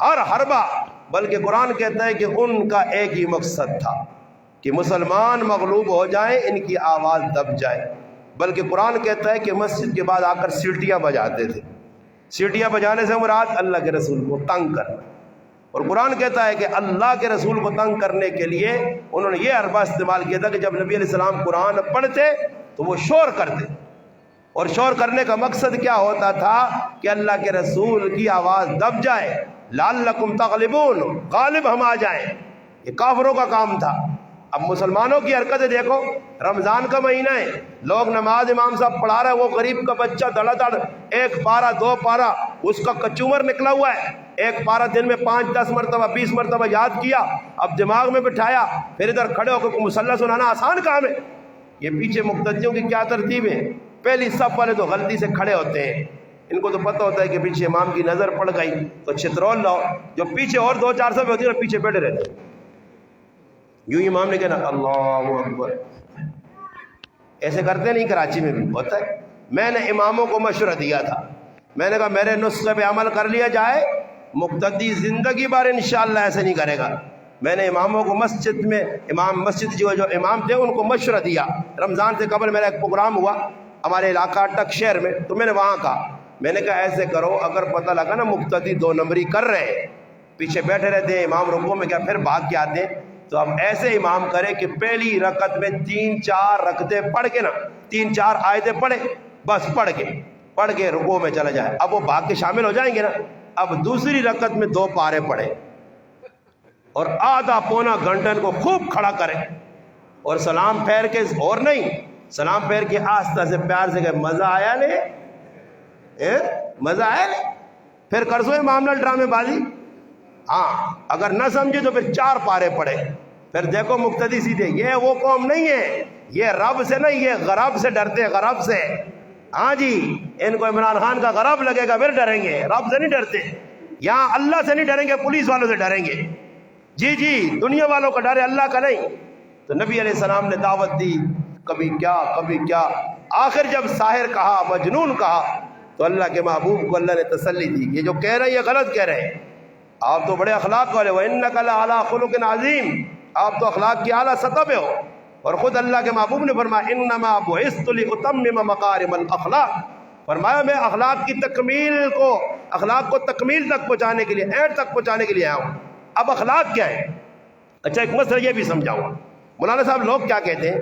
ہر حربہ، بلکہ قرآن کہتا ہے کہ ان کا ایک ہی مقصد تھا کہ مسلمان مغلوب ہو جائیں، ان کی آواز دب جائے۔ بلکہ قرآن کہتا ہے کہ مسجد کے بعد آ کر سیٹیاں بجاتے تھے۔ سیٹیاں بجانے سے مراد اللہ کے رسول کو تنگ کرنا، اور قرآن کہتا ہے کہ اللہ کے رسول کو تنگ کرنے کے لیے انہوں نے یہ حربہ استعمال کیا تھا کہ جب نبی علیہ السلام قرآن پڑھتے تو وہ شور کرتے، اور شور کرنے کا مقصد کیا ہوتا تھا کہ اللہ کے رسول کی آواز دب جائے، لعلکم تغلبون، غالب ہم آ جائیں۔ یہ کافروں کا کام تھا۔ اب مسلمانوں کی حرکتیں دیکھو، رمضان کا مہینہ ہے، لوگ نماز امام صاحب پڑھا رہے ہیں، وہ غریب کا بچہ دھڑا دھڑ 1 پارہ 2 پارہ اس کا کچومر نکلا ہوا ہے، 1 پارہ دن میں 5 10 مرتبہ 20 مرتبہ یاد کیا، اب دماغ میں بٹھایا، پھر ادھر کھڑے ہو کے مصلی سنانا آسان کام ہے؟ یہ پیچھے مقتدیوں کی کیا ترتیب ہے؟ پہلی صف والے تو غلطی سے کھڑے ہوتے ہیں، ان کو تو پتہ ہوتا ہے کہ پیچھے امام کی نظر پڑ گئی تو چترول لاؤ، جو پیچھے اور 2 4 صفیں ہوتی ہیں نا پیچھے بیٹھے رہتے ہیں، یوں امام نے کہنا اللہ اکبر، ایسے کرتے نہیں؟ کراچی میں بھی ہوتا ہے۔ میں نے اماموں کو مشورہ دیا تھا، میں نے کہا میرے نسخے پہ عمل کر لیا جائے، مقتدی زندگی بھر انشاءاللہ ایسے نہیں کرے گا۔ میں نے اماموں کو مسجد میں، مسجد جو امام تھے ان کو مشورہ دیا۔ رمضان سے قبل میرا ایک پروگرام ہوا ہمارے علاقہ ٹک شہر میں، تو میں نے وہاں کہا، میں نے کہا ایسے کرو، اگر پتہ لگا نا مقتدی 2 نمبری کر رہے ہیں، پیچھے بیٹھے رہتے ہیں، امام رکوع میں کیا پھر بھاگ کے آتے ہیں، تو اب ایسے امام کرے کہ پہلی رکعت میں 3 4 رکعتیں پڑھ کے نا 3 4 آیتیں پڑھے، بس پڑھ کے رکوع میں چلا جائے، اب وہ بھاگ کے شامل ہو جائیں گے نا، اب دوسری رکعت میں 2 پارے پڑھے اور آدھا پونا گھنٹہ ان کو خوب کھڑا کرے، اور سلام پھیر کے، اور نہیں، سلام پھیر کے آہستہ سے پیار سے کہ مزہ آیا نے، مزہ آیا نے، پھر کر سو معاملہ ڈرامے بازی۔ ہاں اگر نہ سمجھے تو پھر 4 پارے پڑھے، پھر دیکھو مقتدی سیدھے۔ یہ وہ قوم نہیں ہے، یہ رب سے نہیں، یہ غرب سے ڈرتے، غرب سے۔ ہاں جی، ان کو عمران خان کا غرب لگے گا پھر ڈریں گے، رب سے نہیں ڈرتے۔ یہاں اللہ سے نہیں ڈریں گے، پولیس والوں سے ڈریں گے۔ جی دنیا والوں کا ڈر ہے، اللہ کا نہیں۔ تو نبی علیہ السلام نے دعوت دی، کبھی کیا، آخر جب ساحر کہا، مجنون کہا، تو اللہ کے محبوب کو اللہ نے تسلی دی، یہ جو کہہ رہے ہیں یہ غلط کہہ رہے ہیں، آپ تو بڑے اخلاق والے ہو، انک لعلی خلق عظیم، آپ تو اخلاق کی اعلیٰ سطح پہ ہو۔ اور خود اللہ کے محبوب نے فرمایا انما بعثت لاتمم مکارم الاخلاق، فرمایا میں اخلاق کی تکمیل کو، اخلاق کو تکمیل تک پہنچانے کے لیے، اینڈ تک پہنچانے کے لیے آیا ہوں۔ اب اخلاق کیا ہے؟ اچھا ایک مسئلہ یہ بھی سمجھاؤں گا۔ مولانا صاحب لوگ کیا کہتے ہیں؟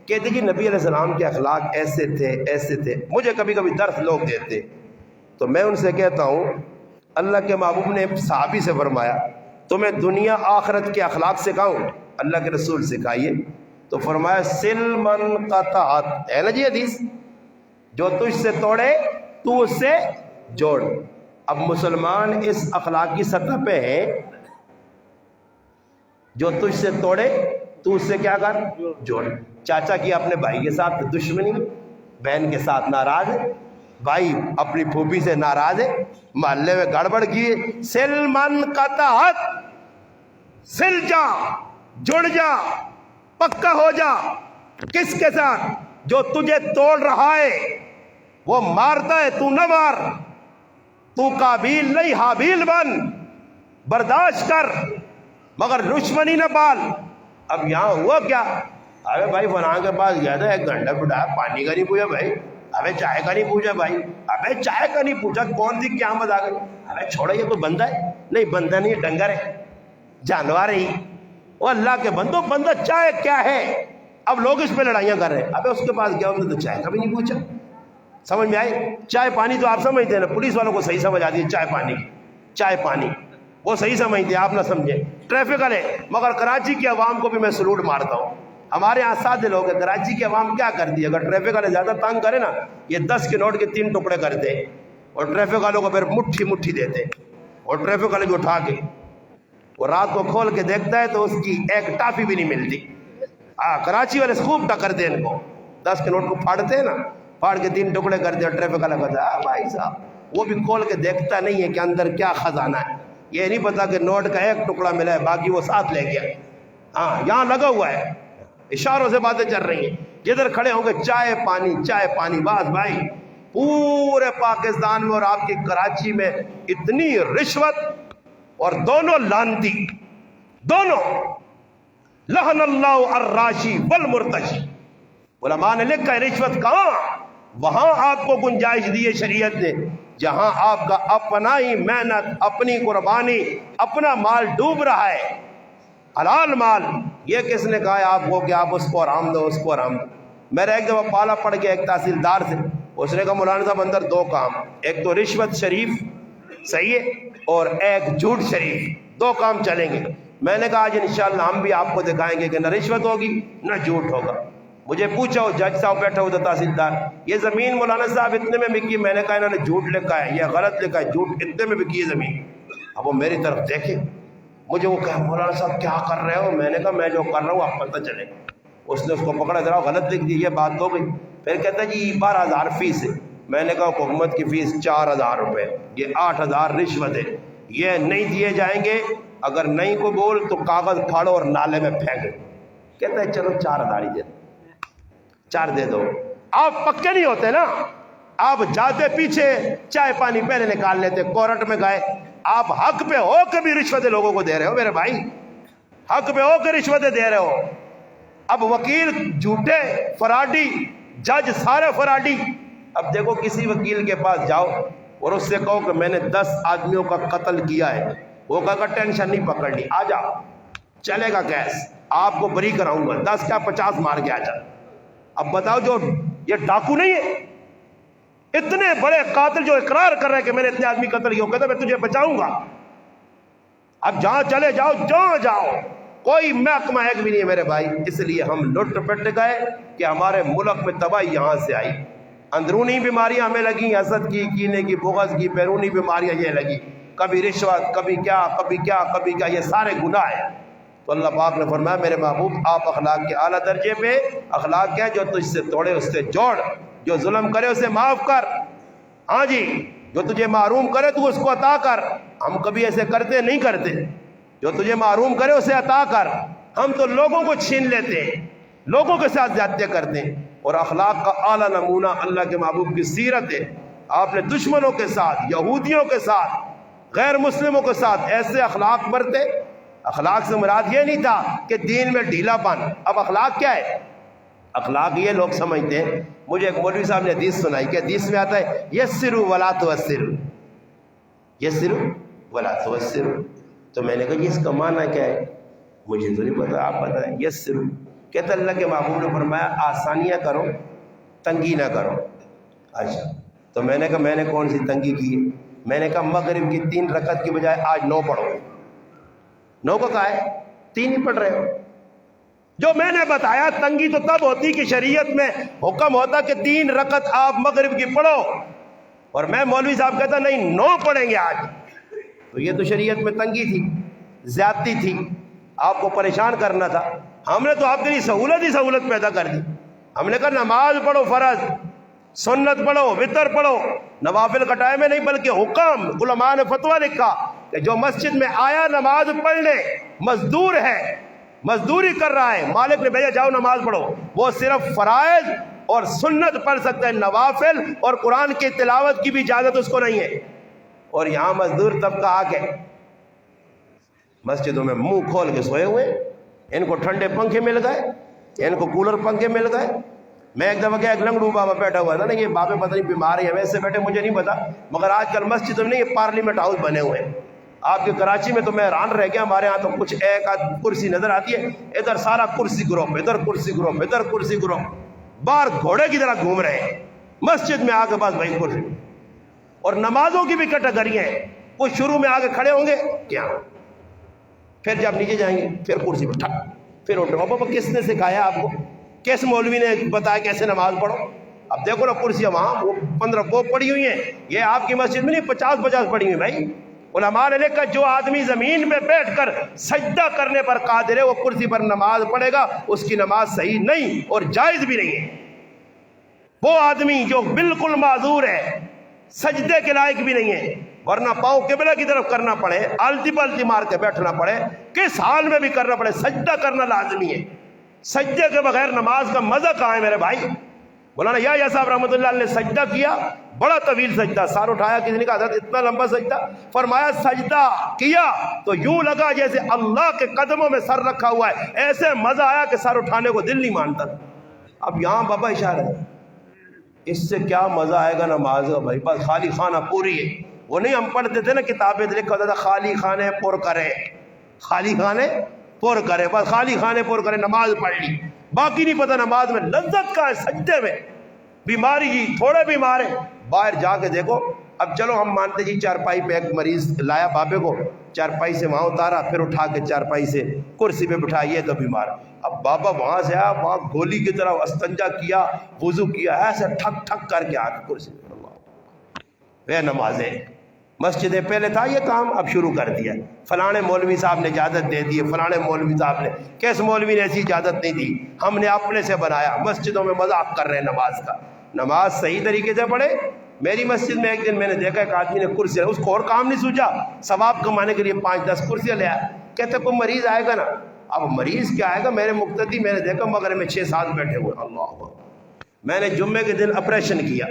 کہتے کہ نبی علیہ السلام کے اخلاق ایسے تھے۔ مجھے کبھی کبھی درس لوگ دیتے تو میں ان سے کہتا ہوں اللہ کے محبوب نے صحابی سے فرمایا تمہیں دنیا آخرت کے اخلاق سکھاؤں؟ اللہ کے رسول سکھائیے۔ تو فرمایا سل من قطعت، ہے نا جی حدیث، جو تجھ سے توڑے تو اس سے جوڑ۔ اب مسلمان اس اخلاقی سطح پہ ہے، جو تجھ سے توڑے تو اس سے کیا کر؟ جوڑ۔ چاچا کی اپنے بھائی کے ساتھ دشمنی، بہن کے ساتھ ناراض ہے، بھائی اپنی پھوپھی سے ناراض ہے، محلے میں گڑبڑ کی، سل من قطعت، سل جا، جڑ جا، پکا ہو جا۔ کس کے ساتھ؟ جو تجھے توڑ رہا ہے، وہ مارتا ہے تو نہ مار، تو قابیل نہیں حابیل بن، برداشت کر مگر دشمنی نہ پال۔ اب یہاں ہوا کیا؟ ابے بھائی فلاں کے پاس گیا تھا، 1 گھنٹہ بٹھایا، پانی کا نہیں پوچھا بھائی، ابے چائے کا نہیں پوچھا بھائی، ابے چائے کا نہیں پوچھا، کون سی قیامت آ گئی؟ ابے چھوڑو یہ تو بندہ ہے، نہیں بندہ نہیں، ڈنگر ہے، جانور ہے۔ وہ اللہ کے بندو، بندہ چائے کیا ہے؟ اب لوگ اس پہ لڑائیاں کر رہے ہیں، ابے اس کے پاس گیا انہوں نے تو چائے کا بھی نہیں پوچھا۔ سمجھ میں آئی؟ چائے پانی تو آپ سمجھتے ہیں نا، پولیس والوں کو صحیح سمجھ آتی ہے چائے پانی، چائے پانی وہ صحیح سمجھتے ہیں، آپ نہ سمجھیں۔ ٹریفک والے، مگر کراچی کی عوام کو بھی میں سلوٹ مارتا ہوں۔ ہمارے یہاں سادے لوگ ہیں، کراچی کی عوام کیا کرتی ہے؟ اگر ٹریفک والے زیادہ تنگ کرے نا، یہ 10 کے نوٹ کے 3 ٹکڑے کرتے ہیں اور ٹریفک والوں کو پھر مٹھی دیتے، اور ٹریفک والے بھی اٹھا کے، وہ رات کو کھول کے دیکھتا ہے تو اس کی ایک ٹافی بھی نہیں ملتی۔ کراچی والے خوب ٹکرتے ہیں ان کو، 10 کے نوٹ کو پھاڑتے ہیں نا، پھاڑ کے 3 ٹکڑے کرتے ہیں، اور ٹریفک والا کہتا ہے بھائی صاحب، وہ بھی کھول کے دیکھتا نہیں ہے کہ اندر کیا خزانہ ہے، یہ نہیں پتا کہ نوٹ کا 1 ٹکڑا ملا ہے، باقی وہ ساتھ لے گیا۔ یہاں لگا ہوا ہے، اشاروں سے باتیں چل رہی ہیں، جدھر کھڑے ہوں گے چائے پانی، بس بھائی پورے پاکستان میں اور آپ کی کراچی میں اتنی رشوت اور دونوں لانتی، دونوں لعن اللہ الراشی والمرتشی۔ علماء نے لکھا ہے رشوت کہاں؟ وہاں آپ کو گنجائش دی ہے شریعت نے جہاں آپ کا اپنا ہی محنت، اپنی قربانی، اپنا مال ڈوب رہا ہے، حلال مال۔ یہ کس نے کہا ہے آپ کو کہ آپ اس کو حرام دو، اس کو حرام دو؟ میرا ایک دفعہ پالا پڑ گیا ایک تحصیلدار سے، اس نے کہا مولانا صاحب اندر دو کام، ایک تو رشوت شریف صحیح ہے اور ایک جھوٹ شریف، دو کام چلیں گے۔ میں نے کہا آج انشاءاللہ ہم بھی آپ کو دکھائیں گے کہ نہ رشوت ہوگی نہ جھوٹ ہوگا۔ مجھے پوچھا وہ جج صاحب بیٹھا ہوا تھا تحصیلدار، یہ زمین مولانا صاحب اتنے میں بکی؟ میں نے کہا انہوں نے جھوٹ لکھا ہے، یہ غلط لکھا ہے، جھوٹ اتنے میں بکی ہے زمین۔ اب وہ میری طرف دیکھے، مجھے وہ کہا مولانا صاحب کیا کر رہے ہو؟ میں نے کہا میں جو کر رہا ہوں آپ پتہ چلے۔ اس نے اس کو پکڑا، ذرا غلط لکھ دی، یہ بات ہو گئی۔ پھر کہتا ہے جی 12,000 فیس ہے۔ میں نے کہا حکومت کی فیس 4,000 روپے، یہ 8,000 رشوت ہے، یہ نہیں دیے جائیں گے، اگر نہیں قبول تو کاغذ پھاڑو اور نالے میں پھینک۔ کہتا ہے چلو 4,000 ہی دے دو، 4 دے دو۔ آپ پکے نہیں ہوتے نا، آپ جاتے پیچھے چائے پانی پہلے نکال لیتے، کورٹ میں گئے، آپ حق پہ ہو کے بھی رشوتیں لوگوں کو دے رہے ہو میرے بھائی، حق پہ ہو کے رشوتیں دے رہے ہو۔ اب وکیل جھوٹے، فراڈی، جج سارے فراڈی۔ اب دیکھو کسی وکیل کے پاس جاؤ اور اس سے کہو کہ میں نے 10 آدمیوں کا قتل کیا ہے، وہ کہا کہ ٹینشن نہیں پکڑنی، آ جا، چلے گا کیس، آپ کو بری کراؤں گا، 10 کیا 50 مار کے آ جا۔ اب بتاؤ جو یہ ڈاکو نہیں ہے، اتنے بڑے قاتل جو اقرار کر رہے ہیں کہ میں نے اتنے آدمی قتل کیا، کہتا میں تجھے بچاؤں گا۔ اب جہاں چلے جاؤ، جہاں جاؤ، کوئی محکمہ ایک بھی نہیں ہے میرے بھائی۔ اس لیے ہم لٹ پٹ گئے کہ ہمارے ملک میں تباہی یہاں سے آئی، اندرونی بیماریاں ہمیں لگیں، حسد کی، کینے کی، بغض کی، بیرونی بیماریاں یہ لگی، کبھی رشوت، کبھی کیا، کبھی کیا، کبھی کیا، یہ سارے گناہ ہیں۔ تو اللہ پاک نے فرمایا میرے محبوب آپ اخلاق کے اعلیٰ درجے پہ، اخلاق کیا؟ جو تجھ سے توڑے اس سے جوڑ، جو ظلم کرے اسے معاف کر، ہاں جی، جو تجھے محروم کرے تو اس کو عطا کر۔ ہم کبھی ایسے کرتے نہیں کرتے، جو تجھے محروم کرے اسے عطا کر۔ ہم تو لوگوں کو چھین لیتے ہیں، لوگوں کے ساتھ زیادتی کرتے ہیں۔ اور اخلاق کا اعلیٰ نمونہ اللہ کے محبوب کی سیرت ہے۔ آپ نے دشمنوں کے ساتھ، یہودیوں کے ساتھ، غیر مسلموں کے ساتھ ایسے اخلاق برتے۔ اخلاق سے مراد یہ نہیں تھا کہ دین میں ڈھیلا پن۔ اب اخلاق کیا ہے؟ اخلاق یہ لوگ سمجھتے ہیں، مجھے ایک مولوی صاحب نے حدیث سنائی کہ حدیث میں آتا ہے یسروا ولا تعسروا، یسروا ولا تعسروا۔ تو میں نے کہا جی اس کا معنی کیا ہے؟ مجھے تو نہیں پتا، آپ بتائیں۔ یسروا کہتا اللہ کے محبوب نے فرمایا آسانیاں کرو، تنگی نہ کرو۔ اچھا، تو میں نے کہا میں نے کون سی تنگی کی؟ میں نے کہا مغرب کی 3 رکعت کی بجائے آج 9 پڑھو۔ 9 کو کہا ہے 3 ہی پڑھ رہے ہو۔ جو میں نے بتایا تنگی تو تب ہوتی کہ شریعت میں حکم ہوتا کہ 3 رکعت آپ مغرب کی پڑھو، اور میں مولوی صاحب کہتا نہیں 9 پڑھیں گے آج، تو یہ تو شریعت میں تنگی تھی، زیادتی تھی، آپ کو پریشان کرنا تھا۔ ہم نے تو آپ کے لیے سہولت ہی سہولت پیدا کر دی۔ ہم نے کہا نماز پڑھو، فرض، سنت پڑھو، وتر پڑھو، نوافل کا ٹائم ہے نہیں بلکہ حکم۔ علماء نے فتویٰ لکھا کہ جو مسجد میں آیا نماز پڑھنے، مزدور ہے، مزدوری کر رہا ہے، مالک نے بھیجا جاؤ نماز پڑھو، وہ صرف فرائض اور سنت پڑھ سکتا ہے، نوافل اور قرآن کی تلاوت کی بھی اجازت اس کو نہیں ہے۔ اور یہاں مزدور طبقہ آ کے مسجدوں میں منہ کھول کے سوئے ہوئے، ان کو ٹھنڈے پنکھے مل گئے، ان کو کولر پنکھے مل گئے۔ میں ایک دفعہ ایک لنگڑو بابا بیٹھا ہوا تھا نا، یہ بابے پتہ نہیں بیمار ہیں ویسے بیٹھے مجھے نہیں پتا، مگر آج کل مسجدوں میں نہیں یہ پارلیمنٹ ہاؤس بنے ہوئے ہیں۔ آپ کے کراچی میں تو میں حیران رہ گیا، ہمارے ہاں تو کچھ ایک آدھ کرسی نظر آتی ہے، ادھر سارا کرسی گروپ، ادھر کرسی گروپ، ادھر کرسی گروپ، باہر گھوڑے کی طرح گھوم رہے ہیں مسجد میں آ کے، بس بھائی کرسی۔ اور نمازوں کی بھی کیٹیگریاں ہیں، کچھ شروع میں آگے کھڑے ہوں گے کیا، پھر جب نیچے جائیں گے پھر کرسی پہ ٹھک، پھر اٹھ رہے۔ بابا کس نے سکھایا آپ کو؟ کس مولوی نے بتایا کیسے نماز پڑھو؟ اب دیکھو نا کرسیاں وہاں وہ 15 وہ پڑی ہوئی ہیں، یہ آپ کی مسجد میں نہیں 50 پڑی ہوئی بھائی۔ علماء نے لکھا جو آدمی زمین میں بیٹھ کر سجدہ کرنے پر قادر ہے وہ کرسی پر نماز پڑھے گا، اس کی نماز صحیح نہیں اور جائز بھی نہیں ہے۔ وہ آدمی جو بالکل معذور ہے، سجدے کے لائق بھی نہیں ہے، ورنہ پاؤں قبلہ کی طرف کرنا پڑے، آلتی پالتی مار کے بیٹھنا پڑے، کس حال میں بھی کرنا پڑے، سجدہ کرنا لازمی ہے۔ سجدے کے بغیر نماز کا مزہ کہاں ہے میرے بھائی؟ مولانا یا صاحب رحمۃ اللہ نے سجدہ کیا، بڑا طویل سجدہ، سار اٹھایا، کسی نے کہا حضرت اتنا لمبا سجدہ؟ فرمایا سجدہ کیا تو یوں لگا جیسے اللہ کے قدموں میں سر رکھا ہوا ہے، ایسے مزہ آیا کہ سر اٹھانے کو دل نہیں مانتا۔ اب یہاں بابا اشارہ ہے، اس سے کیا مزہ آئے گا نماز کا بھائی؟ بس خالی خانہ پوری ہے۔ وہ نہیں ہم پڑھتے تھے نا کتابیں لکھا ہوتا تھا خالی خانے پر کرے، خالی خانے پر کرے، بس خالی خانے پر کرے، نماز پڑھ لی، باقی نہیں پتہ نماز میں لذت کا ہے، سجدے میں۔ بیماری جی تھوڑے بیمار ہیں، باہر جا کے دیکھو۔ اب چلو ہم مانتے جی چارپائی پہ ایک مریض لایا بابے کو، چارپائی سے وہاں اتارا، پھر اٹھا کے چارپائی سے کرسی پہ بٹھا، یہ تو بیمار۔ اب بابا وہاں سے آیا، وہاں گولی کی طرح استنجا کیا، وضو کیا، ایسے ٹھک ٹھک کر کے آ کے کرسی پہ، وہ نمازیں۔ مسجدیں پہلے تھا یہ کام، اب شروع کر دیا، فلانے مولوی صاحب نے اجازت دے دی، فلانے مولوی صاحب نے، کس مولوی نے ایسی اجازت نہیں دی، ہم نے اپنے سے بنایا۔ مسجدوں میں مذاق کر رہے ہیں نماز کا۔ نماز صحیح طریقے سے پڑھے۔ میری مسجد میں ایک دن میں نے دیکھا ایک آدمی نے کرسی، اس کو اور کام نہیں سوچا، ثواب کمانے کے لیے 5-10 کرسیاں لے آیا۔ کہتے کوئی مریض آئے گا نا، اب مریض کیا آئے گا، میرے مقتدی میں نے دیکھا مگر میں 6-7 بیٹھے ہوئے، اللہ۔ میں نے جمعے کے دن آپریشن کیا،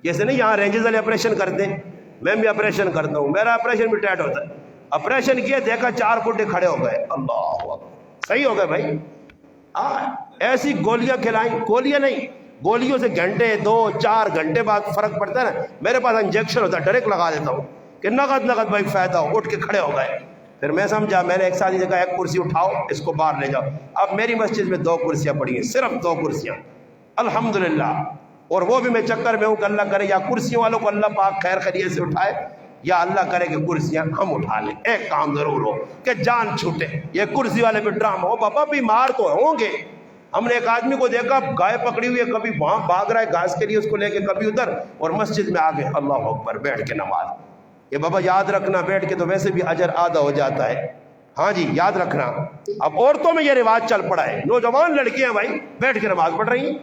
جیسے نہیں یہاں رینجز والے آپریشن کرتے ہیں، میں بھی آپریشن کرتا ہوں، میرا آپریشن بھی ٹائٹ ہوتا ہے۔ آپریشن کیا، دیکھا 4 بڈھے کھڑے ہو گئے، اللہ صحیح ہو گئے بھائی۔ ایسی گولیاں کھلائیں، گولیاں نہیں، گولیوں سے گھنٹے 2-4 گھنٹے بعد فرق پڑتا ہے نا۔ میرے پاس انجیکشن ہوتا ہے، ڈائریکٹ لگا دیتا ہوں کہ نقد بھائی فائدہ ہو۔ اٹھ کے کھڑے ہو گئے، پھر میں سمجھا، میں نے ایک ساتھی سے کہا ایک کرسی اٹھاؤ، اس کو باہر لے جاؤ۔ اب میری مسجد میں 2 کرسیاں پڑی ہیں، صرف 2 کرسیاں، الحمدللہ۔ اور وہ بھی میں چکر میں ہوں کہ اللہ کرے یا کرسیوں والوں کو اللہ پاک خیر خیریت سے اٹھائے، یا اللہ کرے کہ کرسیاں ہم اٹھا لیں۔ ایک کام ضرور ہو کہ جان چھوٹے، یہ کرسی والے بھی ڈرامہ ہو، بابا بیمار تو ہوں گے۔ ہم نے ایک آدمی کو دیکھا گائے پکڑی ہوئی ہے، کبھی وہاں بھاگ رہا ہے گھاس کے لیے، اس کو لے کے کبھی ادھر، اور مسجد میں آگے اللہ اکبر بیٹھ کے نماز۔ یہ بابا یاد رکھنا، بیٹھ کے تو ویسے بھی اجر آدھا ہو جاتا ہے، ہاں جی یاد رکھنا۔ اب عورتوں میں یہ رواج چل پڑا ہے، نوجوان لڑکیاں بھائی بیٹھ کے نماز پڑھ رہی ہیں۔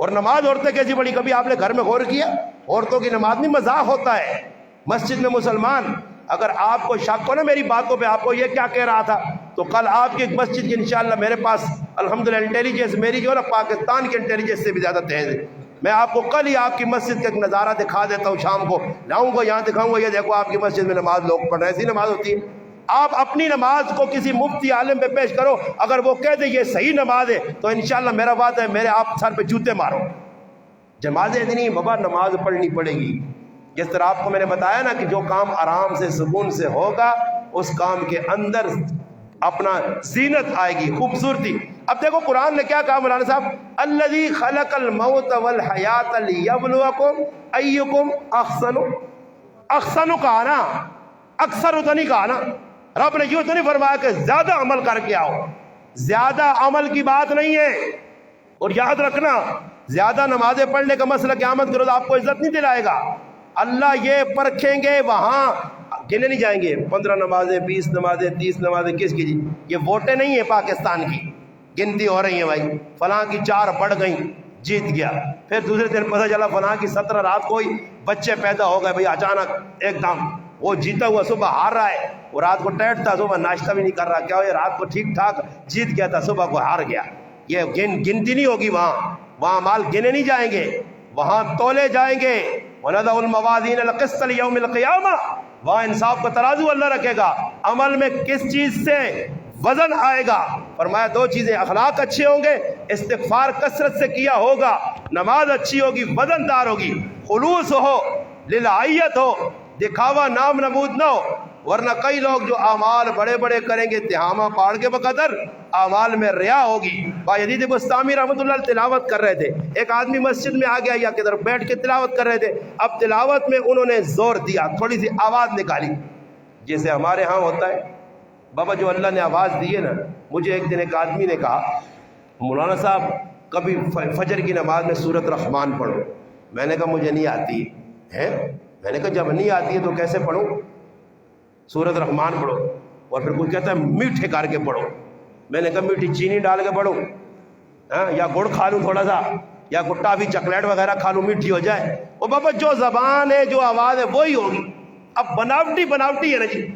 اور نماز عورتیں کیسی پڑھی، کبھی آپ نے گھر میں غور کیا؟ عورتوں کی نماز نہیں، مذاق ہوتا ہے مسجد میں۔ مسلمان اگر آپ کو شک ہو نا میری باتوں پہ، آپ کو یہ کیا کہہ رہا تھا، تو کل آپ کی مسجد کی انشاءاللہ میرے پاس الحمدللہ انٹیلیجنس میری جو ہے نا پاکستان کے انٹیلیجنس سے بھی زیادہ تیز ہے۔ میں آپ کو کل ہی آپ کی مسجد کا ایک نظارہ دکھا دیتا ہوں، شام کو لاؤں گا یہاں دکھاؤں گا، یہ دیکھو آپ کی مسجد میں نماز لوگ پڑھ رہے ہیں، ایسی نماز ہوتی ہے۔ آپ اپنی نماز کو کسی مفتی عالم پہ پیش کرو، اگر وہ کہہ دے یہ صحیح نماز ہے تو انشاءاللہ میرا وعدہ ہے میرے آپ سر پہ جوتے مارو۔ جماعتیں اتنی بابا نماز پڑھنی پڑے گی۔ جس طرح آپ کو میں نے بتایا نا کہ جو کام آرام سے سکون سے ہوگا اس کام کے اندر اپنا زینت آئے گی، خوبصورتی۔ اب دیکھو قرآن نے کیا کہا مولانا صاحب، الذی خلق الموت والحیات لیبلوکم ایکم احسن، احسن کہا نا، اکثر تو نہیں کہا نا۔ رب نے یوں تو نہیں فرمایا کہ زیادہ عمل کر کے آؤ، زیادہ عمل کی بات نہیں ہے۔ اور یاد رکھنا زیادہ نمازیں پڑھنے کا مسئلہ قیامت کے روز آپ کو عزت نہیں دلائے گا۔ اللہ یہ پرکھیں گے، وہاں گنے نہیں جائیں گے 15 نمازیں 20 نمازیں 30 نمازیں کس کی جی، یہ ووٹیں نہیں ہیں پاکستان کی، گنتی ہو رہی ہیں بھائی، فلاں کی 4 بڑھ گئیں جیت گیا، پھر دوسرے دن پتہ چلا فلاں کی 17 رات کو ہی بچے پیدا ہو گئے بھائی، اچانک ایک دم وہ جیتا ہوا صبح ہار رہا ہے، وہ رات کو ٹیٹ تھا، صبح ناشتہ بھی نہیں کر رہا، کیا ہو یہ رات کو ٹھیک ٹھاک جیت گیا تھا، صبح کو ہار گیا۔ یہ گنتی نہیں ہوگی، وہاں مال گنے نہیں جائیں گے، وہاں تولے جائیں گے۔ وَنَضَعُ الْمَوَازِينَ الْقِسْطَ لِيَوْمِ الْقِيَامَةِ، وہاں انصاف کا ترازو اللہ رکھے گا، عمل میں کس چیز سے وزن آئے گا۔ فرمایا 2 چیزیں، اخلاق اچھے ہوں گے، استغفار کثرت سے کیا ہوگا، نماز اچھی ہوگی، وزن دار ہوگی، خلوص ہو، للعیت ہو، دکھاوا نام نمود نہ ہو۔ ورنہ کئی لوگ جو اعمال بڑے بڑے کریں گے تہامہ پاڑ کے بقدر اعمال میں ریا ہوگی۔ بایزید بستامی رحمۃ اللہ تلاوت کر رہے تھے، ایک آدمی مسجد میں آ گیا یا کدھر بیٹھ کے تلاوت کر رہے تھے، اب تلاوت میں انہوں نے زور دیا، تھوڑی سی آواز نکالی، جیسے ہمارے ہاں ہوتا ہے بابا، جو اللہ نے آواز دی ہے نا۔ مجھے ایک دن ایک آدمی نے کہا مولانا صاحب کبھی فجر کی نماز میں سورۃ رحمان پڑھو۔ میں نے کہا مجھے نہیں آتی ہے، میں نے کہا جب نہیں آتی ہے تو کیسے پڑھوں، سورۃ رحمان پڑھو۔ اور پھر کوئی کہتا ہے میٹھے کر کے پڑھو، میں نے کہا میٹھی چینی ڈال کے پڑھو، یا گڑ کھا لوں تھوڑا سا، یا ٹافی چاکلیٹ وغیرہ کھا لوں میٹھی ہو جائے۔ وہ بابا جو زبان ہے جو آواز ہے وہی ہوگی، اب بناوٹی ہے نا جی۔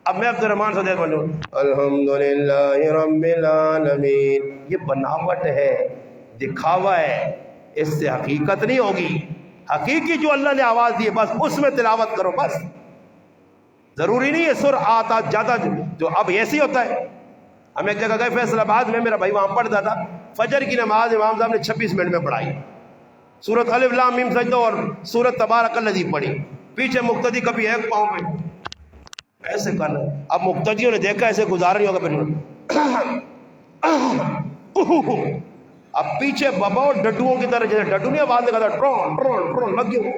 اب میں عبد الرحمان صدیق بنوں الحمدللہ رب العالمین، یہ بناوٹ ہے، دکھاوا ہے، اس سے حقیقت نہیں ہوگی. حقیقی جو اللہ نے آواز دی ہے بس اس میں تلاوت کرو. بس ضروری نہیں ہے سر آتا جاتا جو اب ایسے ہوتا ہے. ہم ایک جگہ گئے فیصل آباد میں, میرا بھائی وہاں پڑھتا تھا. فجر کی نماز امام صاحب نے 26 منٹ میں پڑھائی. سورت الف لام میم سجدہ اور سورت تبارک الذی پڑھی. پیچھے مقتدی کبھی ایک پاؤں پہ ایسے کرنا. اب مقتدیوں نے دیکھا ایسے گزار نہیں ہوگا پھر اب پیچھے بابا اور ڈڈوؤں کی طرح, جیسے ڈڈو نہیں آواز لگا تھا ٹرون ٹرون ٹرون لگ گیا.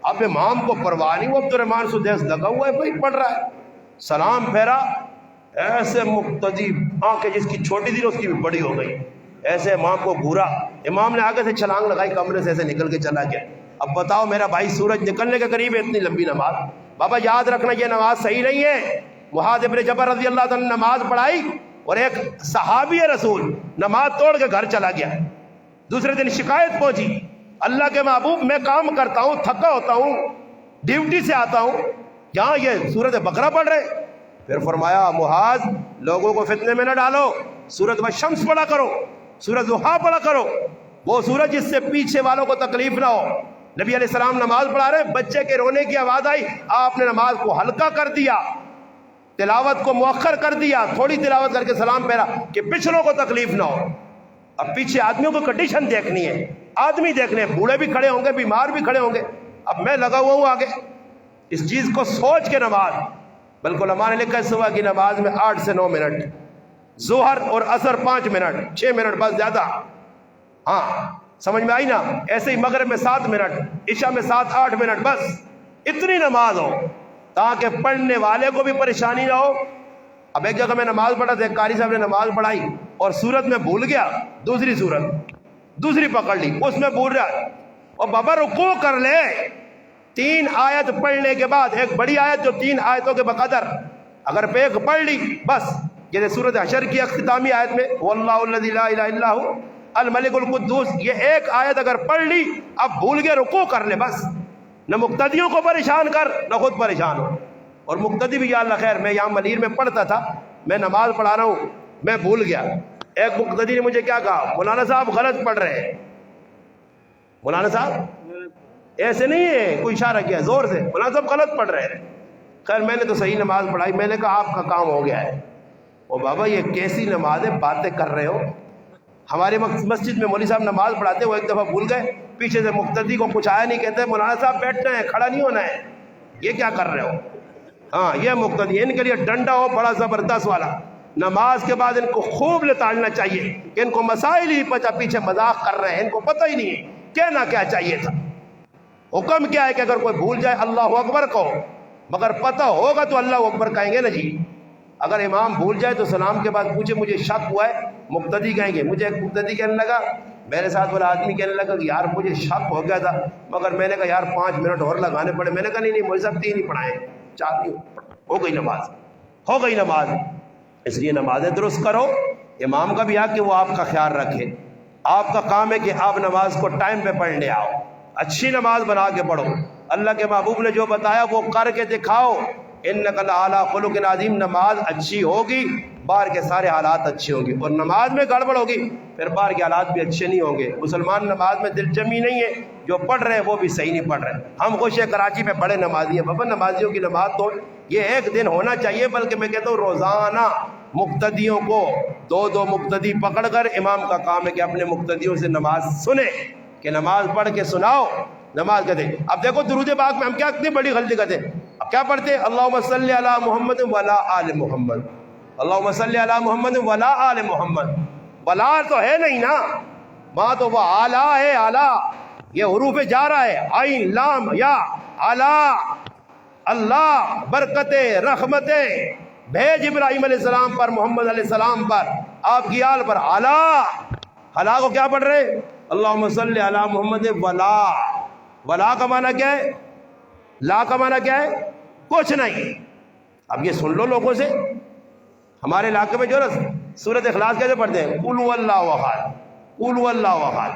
اب امام کو پرواہ نہیں, وہ عبد الرحمان سدیس لگا ہوا ہے بھائی پڑھ رہا ہے. سلام پھیرا, ایسے مقتدی آنکھیں جس کی چھوٹی تھی اس کی بھی بڑی ہو گئی. ایسے امام کو گھورا. امام نے آگے سے چھلانگ لگائی, کمرے سے ایسے نکل کے چلا گیا. اب بتاؤ میرا بھائی سورج نکلنے کے قریب ہے, اتنی لمبی نماز. بابا یاد رکھنا یہ نماز صحیح نہیں ہے. معاذ ابن جبل رضی اللہ تعالیٰ نے نماز پڑھائی اور ایک صحابی رسول نماز توڑ کے گھر چلا گیا. دوسرے دن شکایت پہنچی, اللہ کے محبوب میں کام کرتا ہوں, تھکا ہوتا ہوں, ڈیوٹی سے آتا ہوں, یہاں یہ سورت بقرہ پڑھ رہے. پھر فرمایا معاذ لوگوں کو فتنے میں نہ ڈالو, سورت والشمس پڑھا کرو, سورت ضحیٰ پڑھا کرو, وہ سورج جس سے پیچھے والوں کو تکلیف نہ ہو. نبی علیہ السلام نماز پڑھا رہے, بچے کے رونے کی آواز آئی, آپ نے نماز کو ہلکا کر دیا, تلاوت کو مؤخر کر دیا, تھوڑی تلاوت کر کے سلام پھیرا کہ پچھلوں کو تکلیف نہ ہو. اب پیچھے آدمیوں کو کنڈیشن دیکھنی ہے, آدمی دیکھنے, بوڑھے بھی کھڑے ہوں گے, بیمار بھی کھڑے ہوں گے. اب میں لگا ہوا ہوں آگے, اس چیز کو سوچ کے نماز. بالکل ہمارے لکھا ہے صبح کی نماز میں 8 سے 9 منٹ, ظہر اور عصر 5 منٹ, 6 منٹ بس زیادہ. ہاں سمجھ میں آئی نا. ایسے ہی مغرب میں 7 منٹ, عشاء میں 7-8 منٹ, بس اتنی نماز ہو تاکہ پڑھنے والے کو بھی پریشانی نہ ہو. اب ایک جگہ میں نماز پڑھا تھا, قاری صاحب نے نماز پڑھائی اور سورت میں بھول گیا, دوسری سورت دوسری پکڑ لی, اس میں بھول رہا ہے. اور بابا رکوع کر لے, 3 آیت پڑھنے کے بعد ایک بڑی آیت جو 3 آیتوں کے بقدر اگر پہ ایک پڑھ لی بس. جیسے سورت حشر کی اختتامی آیت میں واللہ الذی لا الہ الا ھو الملک القدوس, یہ ایک آیت اگر پڑھ لی, اب بھول گئے رکوع کر لے بس. نہ مقتدیوں کو پریشان کر نہ خود پریشان ہو. اور مقتدی بھی یا اللہ خیر, میں یہاں ملیر میں پڑھتا تھا, میں نماز پڑھا رہا ہوں, میں بھول گیا. ایک مقتدی نے مجھے کیا کہا, مولانا صاحب غلط پڑھ رہے ہیں. مولانا صاحب ایسے نہیں ہے, کوئی اشارہ کیا زور سے, مولانا صاحب غلط پڑھ رہے ہیں. خیر میں نے تو صحیح نماز پڑھائی. میں نے کہا آپ کا کام ہو گیا ہے. او بابا یہ کیسی نماز ہے, باتیں کر رہے ہو. ہمارے مسجد میں مولوی صاحب نماز پڑھاتے, وہ ایک دفعہ بھول گئے, پیچھے سے مقتدی کو کچھ آیا نہیں, کہتے مولانا صاحب بیٹھنا ہے, کھڑا نہیں ہونا ہے, یہ کیا کر رہے ہو. ہاں یہ مقتدی, ان کے لیے ڈنڈا ہو بڑا زبردست والا. نماز کے بعد ان کو خوب لتاڑنا چاہیے کہ ان کو مسائل ہی پتا, پیچھے مذاق کر رہے ہیں, ان کو پتہ ہی نہیں ہے کہنا کیا چاہیے تھا. حکم کیا ہے کہ اگر کوئی بھول جائے اللہ اکبر کہو, مگر پتہ ہوگا تو اللہ اکبر کہیں گے نا جی. اگر امام بھول جائے تو سلام کے بعد پوچھے مجھے شک ہوا ہے, مقتدی کہیں گے. مجھے ایک مقتدی کہنے لگا, میرے ساتھ والا آدمی کہنے لگا کہ یار مجھے شک ہو گیا تھا, مگر میں نے کہا یار 5 منٹ اور لگانے پڑے. میں نے کہا نہیں مجھے سب 3 ہی پڑھائیں, 4 نہیں, ہو گئی نماز, ہو گئی نماز. اس لیے نمازیں درست کرو. امام کا بھی حق کہ وہ آپ کا خیال رکھے. آپ کا کام ہے کہ آپ نماز کو ٹائم پہ پڑھنے آؤ, اچھی نماز بنا کے پڑھو. اللہ کے محبوب نے جو بتایا وہ کر کے دکھاؤ. انک لعلی خلق عظیم, نماز اچھی ہوگی باہر کے سارے حالات اچھے ہوں گے, اور نماز میں گڑبڑ ہوگی پھر باہر کے حالات بھی اچھے نہیں ہوں گے. مسلمان نماز میں دل جمی نہیں ہے, جو پڑھ رہے ہیں وہ بھی صحیح نہیں پڑھ رہے. ہم خوش ہیں کراچی میں بڑے نمازی ہیں, بابا نمازیوں کی نماز تو یہ ایک دن ہونا چاہیے, بلکہ میں کہتا ہوں روزانہ مقتدیوں کو 2 مقتدی پکڑ کر, امام کا کام ہے کہ اپنے مقتدیوں سے نماز سنے, کہ نماز پڑھ کے سناؤ, نماز کہتے ہیں. اب دیکھو درود پاک میں ہم کیا اتنی بڑی غلطی کرتے ہیں. اب کیا پڑھتے ہیں, اللہم صلی علی محمد وعلی آل محمد, اللہم صلی علی محمد وعلی آل محمد. ولا تو ہے نہیں نا, وہاں تو وہ اعلیٰ ہے, اعلیٰ, یہ حروف جا رہا ہے, عین لام یا, اعلیٰ, اللہ برکتیں رحمتیں بھیج ابراہیم علیہ السلام پر, محمد علیہ السلام پر, آپ کی آل پر. اعلیٰ, اعلیٰ کو کیا پڑھ رہے ہیں, اللہم صلی علی محمد ولا. ولا کا معنی کیا ہے, لا کا معنی کیا ہے, کچھ نہیں. اب یہ سن لو لوگوں سے. ہمارے علاقے میں جو نا سورت اخلاص کیسے پڑھتے ہیں, قل هو اللہ احد, قل هو اللہ احد,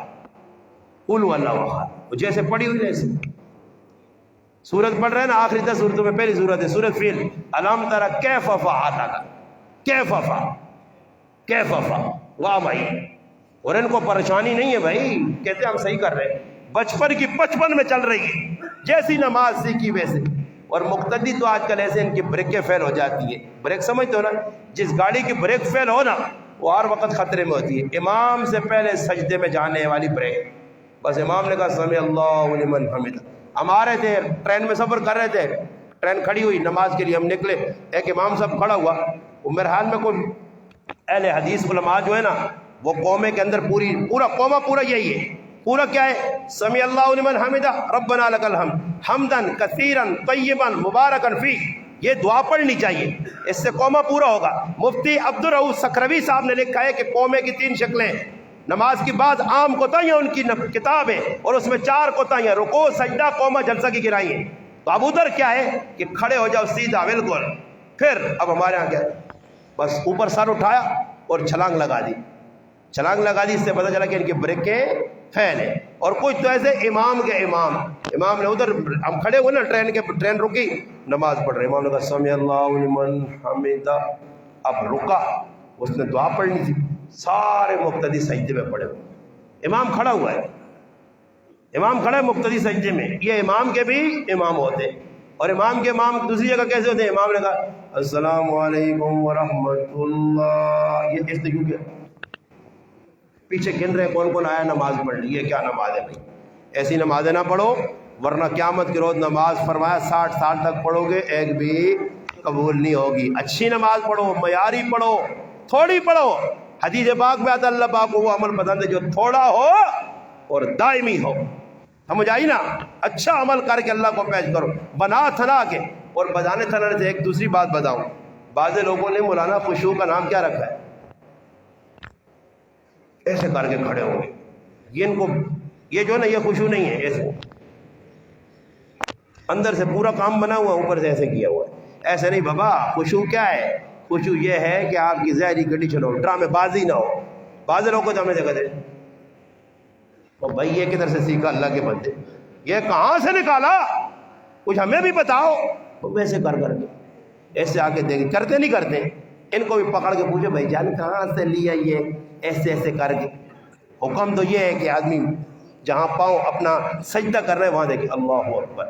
قل هو اللہ احد, جیسے پڑھی ہوئی ایسے سورت پڑھ رہے ہیں نا. آخری 10 سورتوں میں پہلی سورت ہے سورت فیل, الم تر کیف فعل, کیف فعل, کیف فعل, واہ بھائی اور ان کو پریشانی نہیں ہے بھائی، کہتے ہم صحیح کر رہے ہیں، بچپن کی 55 میں چل رہی ہے، جیسی نماز سیکھی ویسے۔ اور مقتدی تو آج کل ایسے ان کی بریکیں فیل ہو جاتی ہیں، بریک سمجھتے ہو نا، جس گاڑی کی بریک فیل ہو نا وہ ہر وقت خطرے میں ہوتی ہے۔ امام سے پہلے سجدے میں جانے والی بریک، بس امام نے کہا سمع اللہ لمن حمدہ، ہم آ رہے تھے ٹرین میں سفر کر رہے تھے، ٹرین کھڑی ہوئی نماز کے لیے، ہم نکلے، ایک امام صاحب کھڑا ہوا، وہ میرے حال میں کوئی اہل حدیث علماء جو ہے نا وہ قومے کے اندر پورا قومہ پورا یہی ہے، پورا کیا ہے، سمع اللہ لمن حمدہ ربنا لک الحمد حمدن کثیرا طیبا مبارکا فی، یہ دعا پڑھنی چاہیے، اس سے قومہ پورا ہوگا۔ مفتی عبدالرؤف سکروی صاحب نے لکھا ہے کہ قومے کی 3 شکلیں، نماز کی بعد عام کوتاہیاں ان کی کتاب ہے، اور اس میں 4 کوتاہیاں رکوع سجدہ قومہ جلسہ کی گرائی ہیں۔ تو ابو ذر کیا ہے کہ کھڑے ہو جاؤ سیدھا بالکل، پھر اب ہمارے ہاں کیا، بس اوپر سر اٹھایا اور چھلانگ لگا دی، چھلانگ لگا دی، اس سے پتہ چلا کہ ان کی بریکیں فیل ہے۔ اور کچھ تو ایسے امام کے امام نے ادھر، ہم کھڑے ہوئے نا ٹرین رکی، نماز پڑھ رہے، امام نے کہا سمع اللہ لمن حمدہ، اب رکا، اس نے دعا پڑھنی تھی، سارے مقتدی سجدے میں پڑے ہوئے، امام کھڑا ہوا ہے، امام کھڑا ہے مقتدی سجدے میں، یہ امام کے بھی امام ہوتے، اور امام کے امام دوسری جگہ کیسے ہوتے ہیں، امام نے کہا السلام علیکم ورحمۃ اللہ، یہ اس نے کیوں کیا، پیچھے گن رہے کون کون آیا نماز پڑھ لی، یہ کیا نماز ہے بھائی، ایسی نمازیں نہ پڑھو ورنہ قیامت کے روز نماز فرمایا 60 سال تک پڑھو گے ایک بھی قبول نہیں ہوگی۔ اچھی نماز پڑھو، معیاری پڑھو، تھوڑی پڑھو، حدیث پاک میں آتا اللہ پاک کو وہ عمل پسند ہے جو تھوڑا ہو اور دائمی ہو، سمجھ آئی نا، اچھا عمل کر کے اللہ کو پیش کرو، بنا تھنا کے۔ اور بجانے تھنانے سے ایک دوسری بات بتاؤں، بعض لوگوں نے مولانا خشوع کا نام کیا رکھا ہے، ایسے کر کے کھڑے ہوں گے، یہ ان کو، یہ جو نا یہ خشوع نہیں ہے، ایسے اندر سے پورا کام بنا ہوا، اوپر سے ایسے کیا ہوا ہے، ایسے نہیں بابا۔ خشوع کیا ہے، خشوع یہ ہے کہ آپ کی ظاہری کنڈیشن ہو، ڈرامے بازی نہ ہو۔ بعض لوگوں کو تو ہمیں دیکھا دے اور بھائی یہ کدھر سے سیکھا اللہ کے بندے، یہ کہاں سے نکالا، کچھ ہمیں بھی بتاؤ، ویسے کر کے ایسے آگے دیکھ، کرتے نہیں کرتے، ان کو بھی پکڑ کے پوچھو بھائی جان کہاں سے لیا یہ، ایسے ایسے کر کے۔ حکم تو یہ ہے کہ آدمی جہاں پاؤں اپنا سجدہ کر رہے ہیں وہاں دیکھے اللہ اکبر،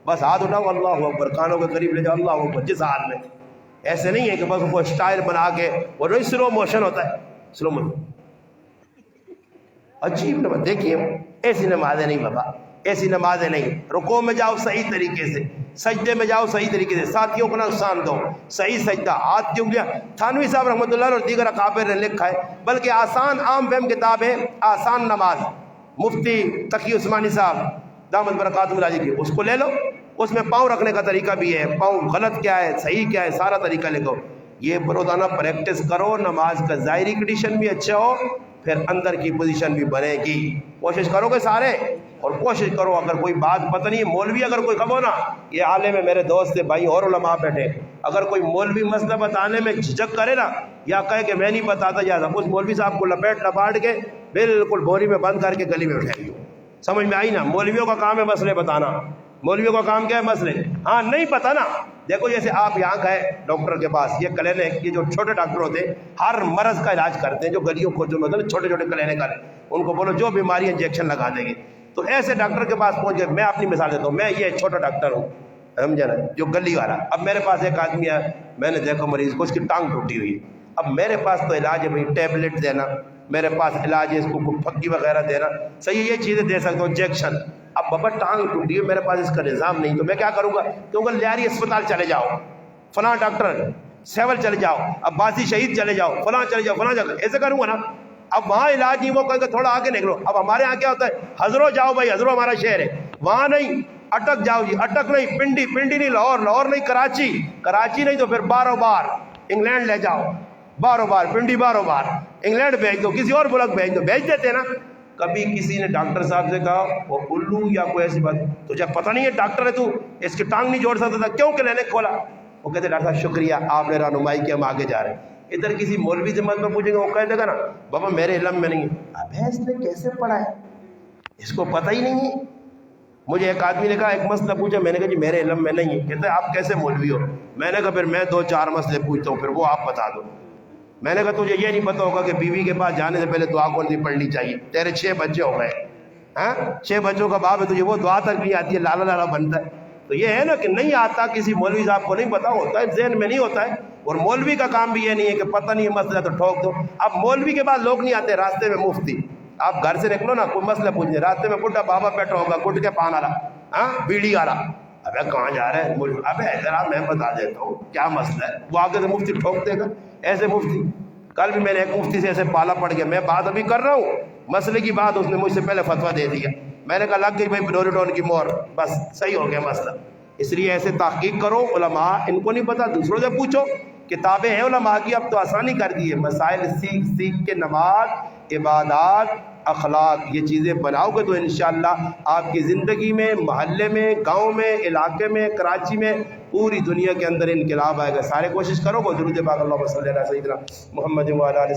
بس ہاتھ اٹھاؤ اللہ اکبر، کانوں کے قریب لے جاؤ اللہ اکبر، جس حال میں، ایسے نہیں ہے کہ بس وہ اسٹائل بنا کے، اور وہی سلو موشن ہوتا ہے، سلو موشن عجیب نماز۔ دیکھیے ایسی نمازیں نہیں بابا، ایسی نمازیں نہیں، رکوع میں جاؤ صحیح طریقے سے، سجدے میں جاؤ صحیح طریقے سے، ساتھیوں کو نقصان دو، صحیح سجدہ، ہاتھ کی انگلیاں، تھانوی صاحب رحمۃ اللہ اور دیگر اکابر نے لکھا ہے، بلکہ آسان عام فہم کتاب ہے آسان نماز، مفتی تقی عثمانی صاحب دامت برکاتہ اللہ کی، اس کو لے لو، اس میں پاؤں رکھنے کا طریقہ بھی ہے، پاؤں غلط کیا ہے صحیح کیا ہے سارا طریقہ لکھو، یہ روزانہ پریکٹس کرو، نماز کا ظاہری کنڈیشن بھی اچھا ہو، پھر اندر کی پوزیشن بھی بنے گی، کوشش کرو گے سارے، اور کوشش کرو اگر کوئی بات پتہ نہیں، مولوی اگر کوئی خبر نا، یہ عالم ہے میرے دوست بھائی اور علماء بیٹھے، اگر کوئی مولوی مسئلہ بتانے میں جھجک کرے نا، یا کہے کہ میں نہیں بتاتا جاتا، اس مولوی صاحب کو لپیٹ لپاٹ کے بالکل بوری میں بند کر کے گلی میں اٹھائیے، سمجھ میں آئی نا، مولویوں کا کام ہے مسئلے بتانا، مولویوں کا کام کیا ہے مسئلے، ہاں نہیں پتہ نا، دیکھو جیسے آپ یہاں گئے ڈاکٹر کے پاس، یہ کلینک، یہ جو چھوٹے ڈاکٹر ہوتے ہیں ہر مرض کا علاج کرتے ہیں، جو گلیوں کو جو مطلب چھوٹے چھوٹے کلینک والے، ان کو بولو جو بیماری انجیکشن لگا دیں گے، تو ایسے ڈاکٹر کے پاس پہنچ گئے، میں اپنی مثال دیتا ہوں، میں یہ چھوٹا ڈاکٹر ہوں، سمجھا نا، جو گلی والا، اب میرے پاس ایک آدمی ہے، میں نے دیکھا مریض کو، اس کی ٹانگ ٹوٹی ہوئی ہے، اب میرے پاس تو علاج ہے بھائی ٹیبلٹ دینا، میرے پاس علاج ہے اس کو پھکی وغیرہ دینا، صحیح یہ چیزیں دے سکتا ہوں، انجیکشن، اب بابا ٹانگ ٹوٹی ہے میرے پاس اس کا نظام نہیں، تو میں کیا کروں گا، کیونکہ لیاری اسپتال چلے جاؤ، فلاں ڈاکٹر سیول چلے جاؤ، عباسی شہید چلے جاؤ، فلاں چلے جاؤ، فلاں جگہ، ایسے کروں گا نا، اب وہاں علاج نہیں، وہ کہیں گے تھوڑا آگے نکلو، اب ہمارے یہاں کیا ہوتا ہے، حضرو جاؤ بھائی، حضرو ہمارا شہر ہے، وہاں نہیں، اٹک جاؤ جی، اٹک نہیں، پنڈی، پنڈی نہیں لاہور، لاہور نہیں کراچی، کراچی نہیں تو پھر بارو بار انگلینڈ لے جاؤ، بارو بار پنڈی، بارو بار انگلینڈ بھیج دو، کسی اور ملک بھیج دو، بھیج دیتے نا۔ کبھی کسی نے ڈاکٹر صاحب سے کہا وہ الو یا کوئی ایسی بات، تجھے پتہ نہیں ہے ڈاکٹر ہے تو، اس کی ٹانگ نہیں جوڑ سکتا تھا، کیوں کلینک کھولا؟ وہ کہتے ڈاکٹر صاحب شکریہ آپ نے رہنمائی کی، ہم آگے جا رہے ہیں۔ ادھر کسی مولوی سے مت میں پوچھیں گے، وہ کہہ دے گا نا بابا میرے علم میں نہیں ہے، ابے اس نے کیسے پڑھا ہے، اس کو پتہ ہی نہیں ہے۔ مجھے ایک آدمی نے کہا ایک مسئلہ پوچھا، میں نے کہا جی میرے علم میں نہیں ہے، کہتے آپ کیسے مولوی ہو؟ میں نے کہا پھر میں 2-4 مسئلے پوچھتا ہوں، پھر وہ آپ بتا دو۔ میں نے کہا تجھے یہ نہیں پتا ہوگا کہ بیوی کے پاس جانے سے پہلے دعا کون سی پڑھنی چاہیے؟ تیرے 6 بچے ہو گئے، ہاں 6 بچوں کا باپ ہے، تجھے وہ دعا تک نہیں آتی ہے، لالا لالا بنتا ہے۔ تو یہ ہے نا کہ نہیں آتا، کسی مولوی صاحب کو نہیں پتا ہوتا ہے، ذہن میں نہیں ہوتا ہے، اور مولوی کا کام بھی یہ نہیں ہے کہ پتہ نہیں ہے مسئلہ تو ٹھوک دو۔ اب مولوی کے پاس لوگ نہیں آتے، راستے میں مفتی، آپ گھر سے نکلو نا کوئی مسئلہ پوچھنے، راستے میں بڈھا بابا بیٹھا ہوگا، گٹ کے پان آ رہا، ہاں بیڑی آ رہا، ابے کہاں جا رہا ہے؟ ابے ذرا میں بتا دیتا ہوں کیا مسئلہ ہے، وہ آگے سے مفتی ٹھوک دے گا۔ ایسے مفتی، کل بھی میں نے ایک مفتی سے ایسے پالا پڑ گیا، میں بات ابھی کر رہا ہوں، مسئلے کی بات اس نے مجھ سے پہلے فتویٰ دے دیا، میں نے کہا لگ گئی بھائی بلوریڈون کی مور، بس صحیح ہو گیا مسئلہ۔ اس لیے ایسے تحقیق کرو، علماء ان کو نہیں پتا دوسروں سے پوچھو، کتابیں ہیں علماء کی، اب تو آسانی کر دی ہے، مسائل سیکھ سیکھ کے نماز، عبادات، اخلاق یہ چیزیں بناؤ گے تو انشاءاللہ آپ کی زندگی میں، محلے میں، گاؤں میں، علاقے میں، کراچی میں، پوری دنیا کے اندر انقلاب آئے گا۔ سارے کوشش کرو، وہ درود پاک اللہم صلی علی سیدنا محمد و علی